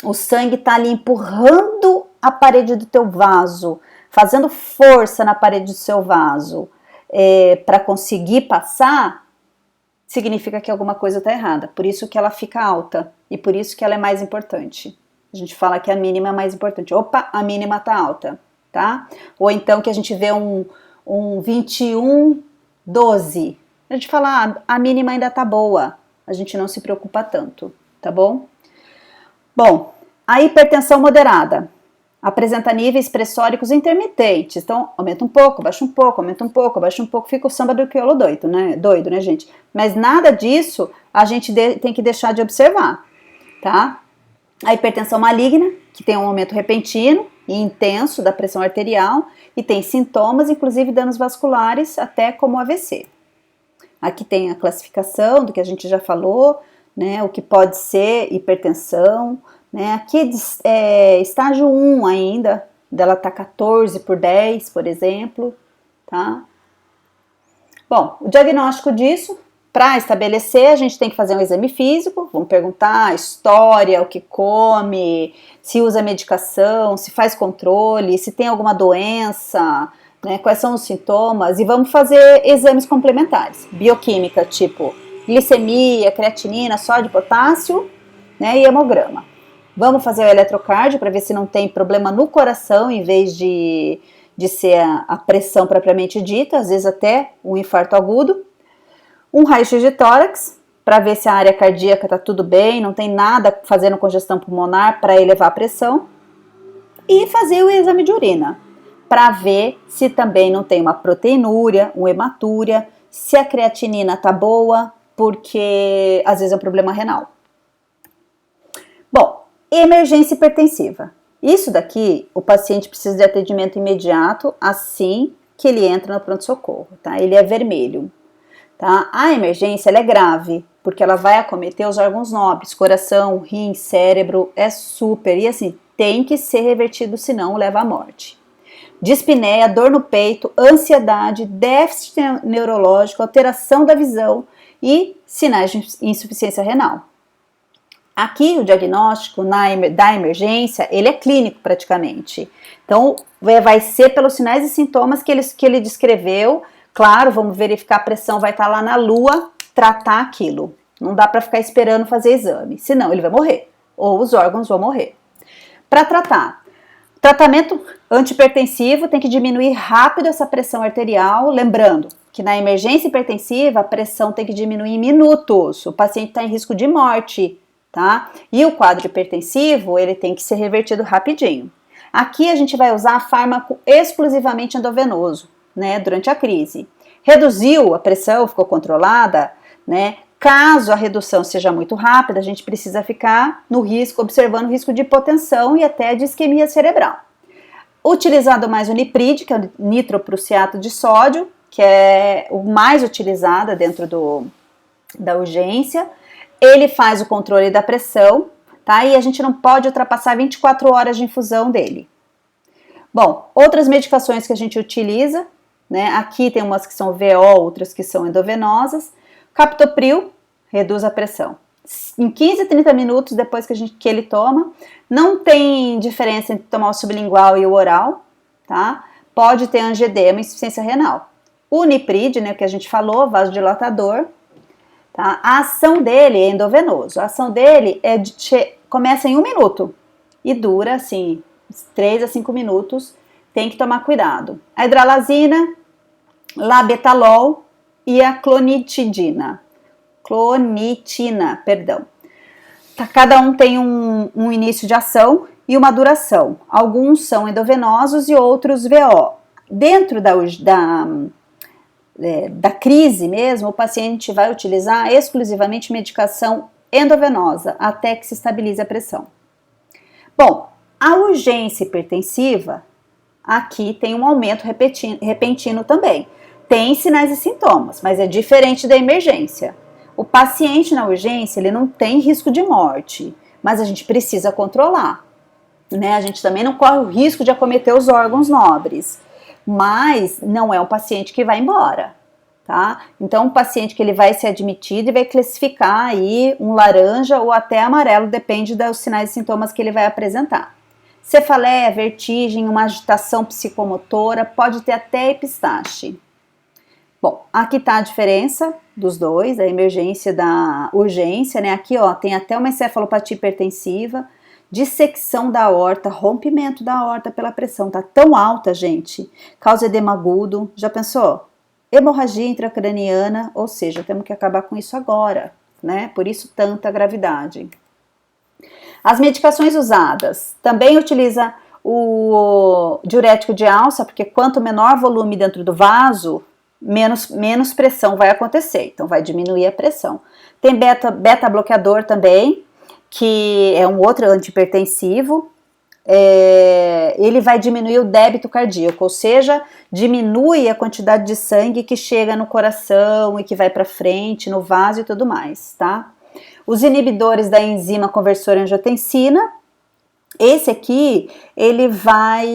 Speaker 1: o sangue tá ali empurrando a parede do teu vaso, fazendo força na parede do seu vaso para conseguir passar, significa que alguma coisa está errada. Por isso que ela fica alta e por isso que ela é mais importante. A gente fala que a mínima é mais importante. Opa, a mínima está alta, tá? Ou então que a gente vê um 21/12. A gente fala, a mínima ainda tá boa. A gente não se preocupa tanto, tá bom? Bom, a hipertensão moderada apresenta níveis pressóricos intermitentes. Então, aumenta um pouco, baixa um pouco, aumenta um pouco, baixa um pouco, fica o samba do crioulo doido, né, gente? Mas nada disso a gente tem que deixar de observar, tá? A hipertensão maligna, que tem um aumento repentino e intenso da pressão arterial e tem sintomas, inclusive danos vasculares, até como AVC. Aqui tem a classificação do que a gente já falou, né, o que pode ser hipertensão, né, aqui é estágio 1 ainda, dela tá 14/10, por exemplo, tá? Bom, o diagnóstico disso, para estabelecer, a gente tem que fazer um exame físico, vamos perguntar a história, o que come, se usa medicação, se faz controle, se tem alguma doença, né, quais são os sintomas, e vamos fazer exames complementares, bioquímica, tipo glicemia, creatinina, sódio, potássio, né, e hemograma. Vamos fazer o eletrocardio para ver se não tem problema no coração em vez de de ser a pressão propriamente dita, às vezes até um infarto agudo. Um raio-x de tórax, para ver se a área cardíaca está tudo bem, não tem nada fazendo congestão pulmonar para elevar a pressão. E fazer o exame de urina, para ver se também não tem uma proteinúria, uma hematúria, se a creatinina está boa, porque às vezes é um problema renal. Bom, emergência hipertensiva. Isso daqui, o paciente precisa de atendimento imediato assim que ele entra no pronto-socorro, tá? Ele é vermelho, tá? A emergência, ela é grave, porque ela vai acometer os órgãos nobres, coração, rim, cérebro, é super, e assim, tem que ser revertido, senão leva à morte. Dispneia, dor no peito, ansiedade, déficit neurológico, alteração da visão e sinais de insuficiência renal. Aqui o diagnóstico da emergência, ele é clínico praticamente. Então, vai ser pelos sinais e sintomas que ele descreveu. Claro, vamos verificar a pressão, vai estar lá na lua, tratar aquilo. Não dá para ficar esperando fazer exame, senão ele vai morrer, ou os órgãos vão morrer. Para tratar, tratamento antihipertensivo tem que diminuir rápido essa pressão arterial, lembrando que na emergência hipertensiva a pressão tem que diminuir em minutos, o paciente está em risco de morte, tá? E o quadro hipertensivo, ele tem que ser revertido rapidinho. Aqui a gente vai usar fármaco exclusivamente endovenoso, né, durante a crise. Reduziu a pressão, ficou controlada, né? Caso a redução seja muito rápida, a gente precisa ficar no risco, observando o risco de hipotensão e até de isquemia cerebral. Utilizado mais o nipride, que é o nitroprussiato de sódio, que é o mais utilizado dentro da urgência. Ele faz o controle da pressão, tá? E a gente não pode ultrapassar 24 horas de infusão dele. Bom, outras medicações que a gente utiliza, né? Aqui tem umas que são VO, outras que são endovenosas. Captopril reduz a pressão. Em 15 a 30 minutos depois que ele toma, não tem diferença entre tomar o sublingual e o oral, tá? Pode ter angedema e insuficiência renal. O nipride, né, que a gente falou, vasodilatador, tá? A ação dele é endovenoso. A ação dele começa em 1 minuto e dura, assim, 3 a 5 minutos. Tem que tomar cuidado. A hidralazina, labetalol e a clonitina, perdão. Cada um tem um início de ação e uma duração. Alguns são endovenosos e outros VO. Dentro da crise mesmo, o paciente vai utilizar exclusivamente medicação endovenosa até que se estabilize a pressão. Bom, a urgência hipertensiva, aqui tem um aumento repentino também. Tem sinais e sintomas, mas é diferente da emergência. O paciente na urgência, ele não tem risco de morte, mas a gente precisa controlar, né? A gente também não corre o risco de acometer os órgãos nobres, mas não é um paciente que vai embora, tá? Então, um paciente que ele vai ser admitido e vai classificar aí um laranja ou até amarelo, depende dos sinais e sintomas que ele vai apresentar. Cefaleia, vertigem, uma agitação psicomotora, pode ter até epistaxe. Bom, aqui tá a diferença dos dois, a emergência da urgência, né? Aqui, ó, tem até uma encefalopatia hipertensiva, dissecção da aorta, rompimento da aorta pela pressão, tá tão alta, gente, causa edema agudo, já pensou? Hemorragia intracraniana, ou seja, temos que acabar com isso agora, né? Por isso tanta gravidade. As medicações usadas, também utiliza o diurético de alça, porque quanto menor volume dentro do vaso, menos pressão vai acontecer, então vai diminuir a pressão. Tem beta-bloqueador também, que é um outro antihipertensivo, ele vai diminuir o débito cardíaco, ou seja, diminui a quantidade de sangue que chega no coração e que vai para frente, no vaso e tudo mais, tá? Os inibidores da enzima conversora angiotensina, esse aqui, ele vai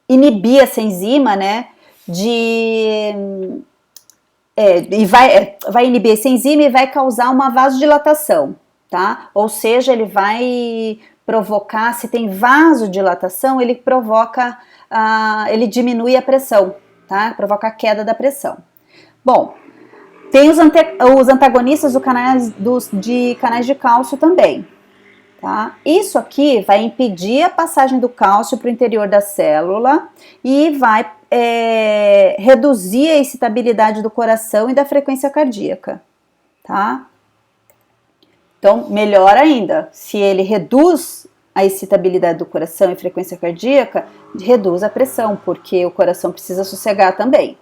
Speaker 1: inibir essa enzima, né, vai inibir essa enzima e vai causar uma vasodilatação, tá? Ou seja, ele vai provocar, se tem vasodilatação, ele provoca, ele diminui a pressão, tá? Provoca a queda da pressão. Bom, tem os antagonistas de canais de cálcio também. tá? Isso aqui vai impedir a passagem do cálcio para o interior da célula e vai reduzir a excitabilidade do coração e da frequência cardíaca, tá? Então, melhor ainda, se ele reduz a excitabilidade do coração e frequência cardíaca, reduz a pressão, porque o coração precisa sossegar também.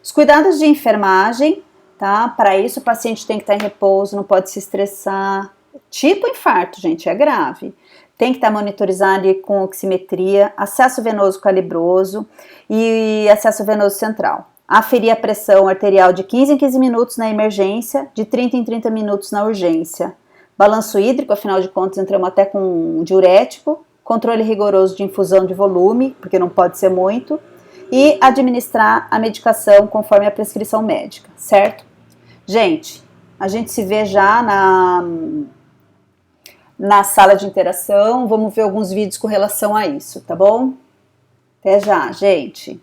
Speaker 1: Os cuidados de enfermagem, tá? Para isso o paciente tem que estar em repouso, não pode se estressar. Tipo infarto, gente, é grave. Tem que estar monitorizado com oximetria, acesso venoso calibroso e acesso venoso central. Aferir a pressão arterial de 15 em 15 minutos na emergência, de 30 em 30 minutos na urgência. Balanço hídrico, afinal de contas, entramos até com um diurético. Controle rigoroso de infusão de volume, porque não pode ser muito. E administrar a medicação conforme a prescrição médica, certo? Gente, a gente se vê já na sala de interação. Vamos ver alguns vídeos com relação a isso, tá bom? Até já, gente!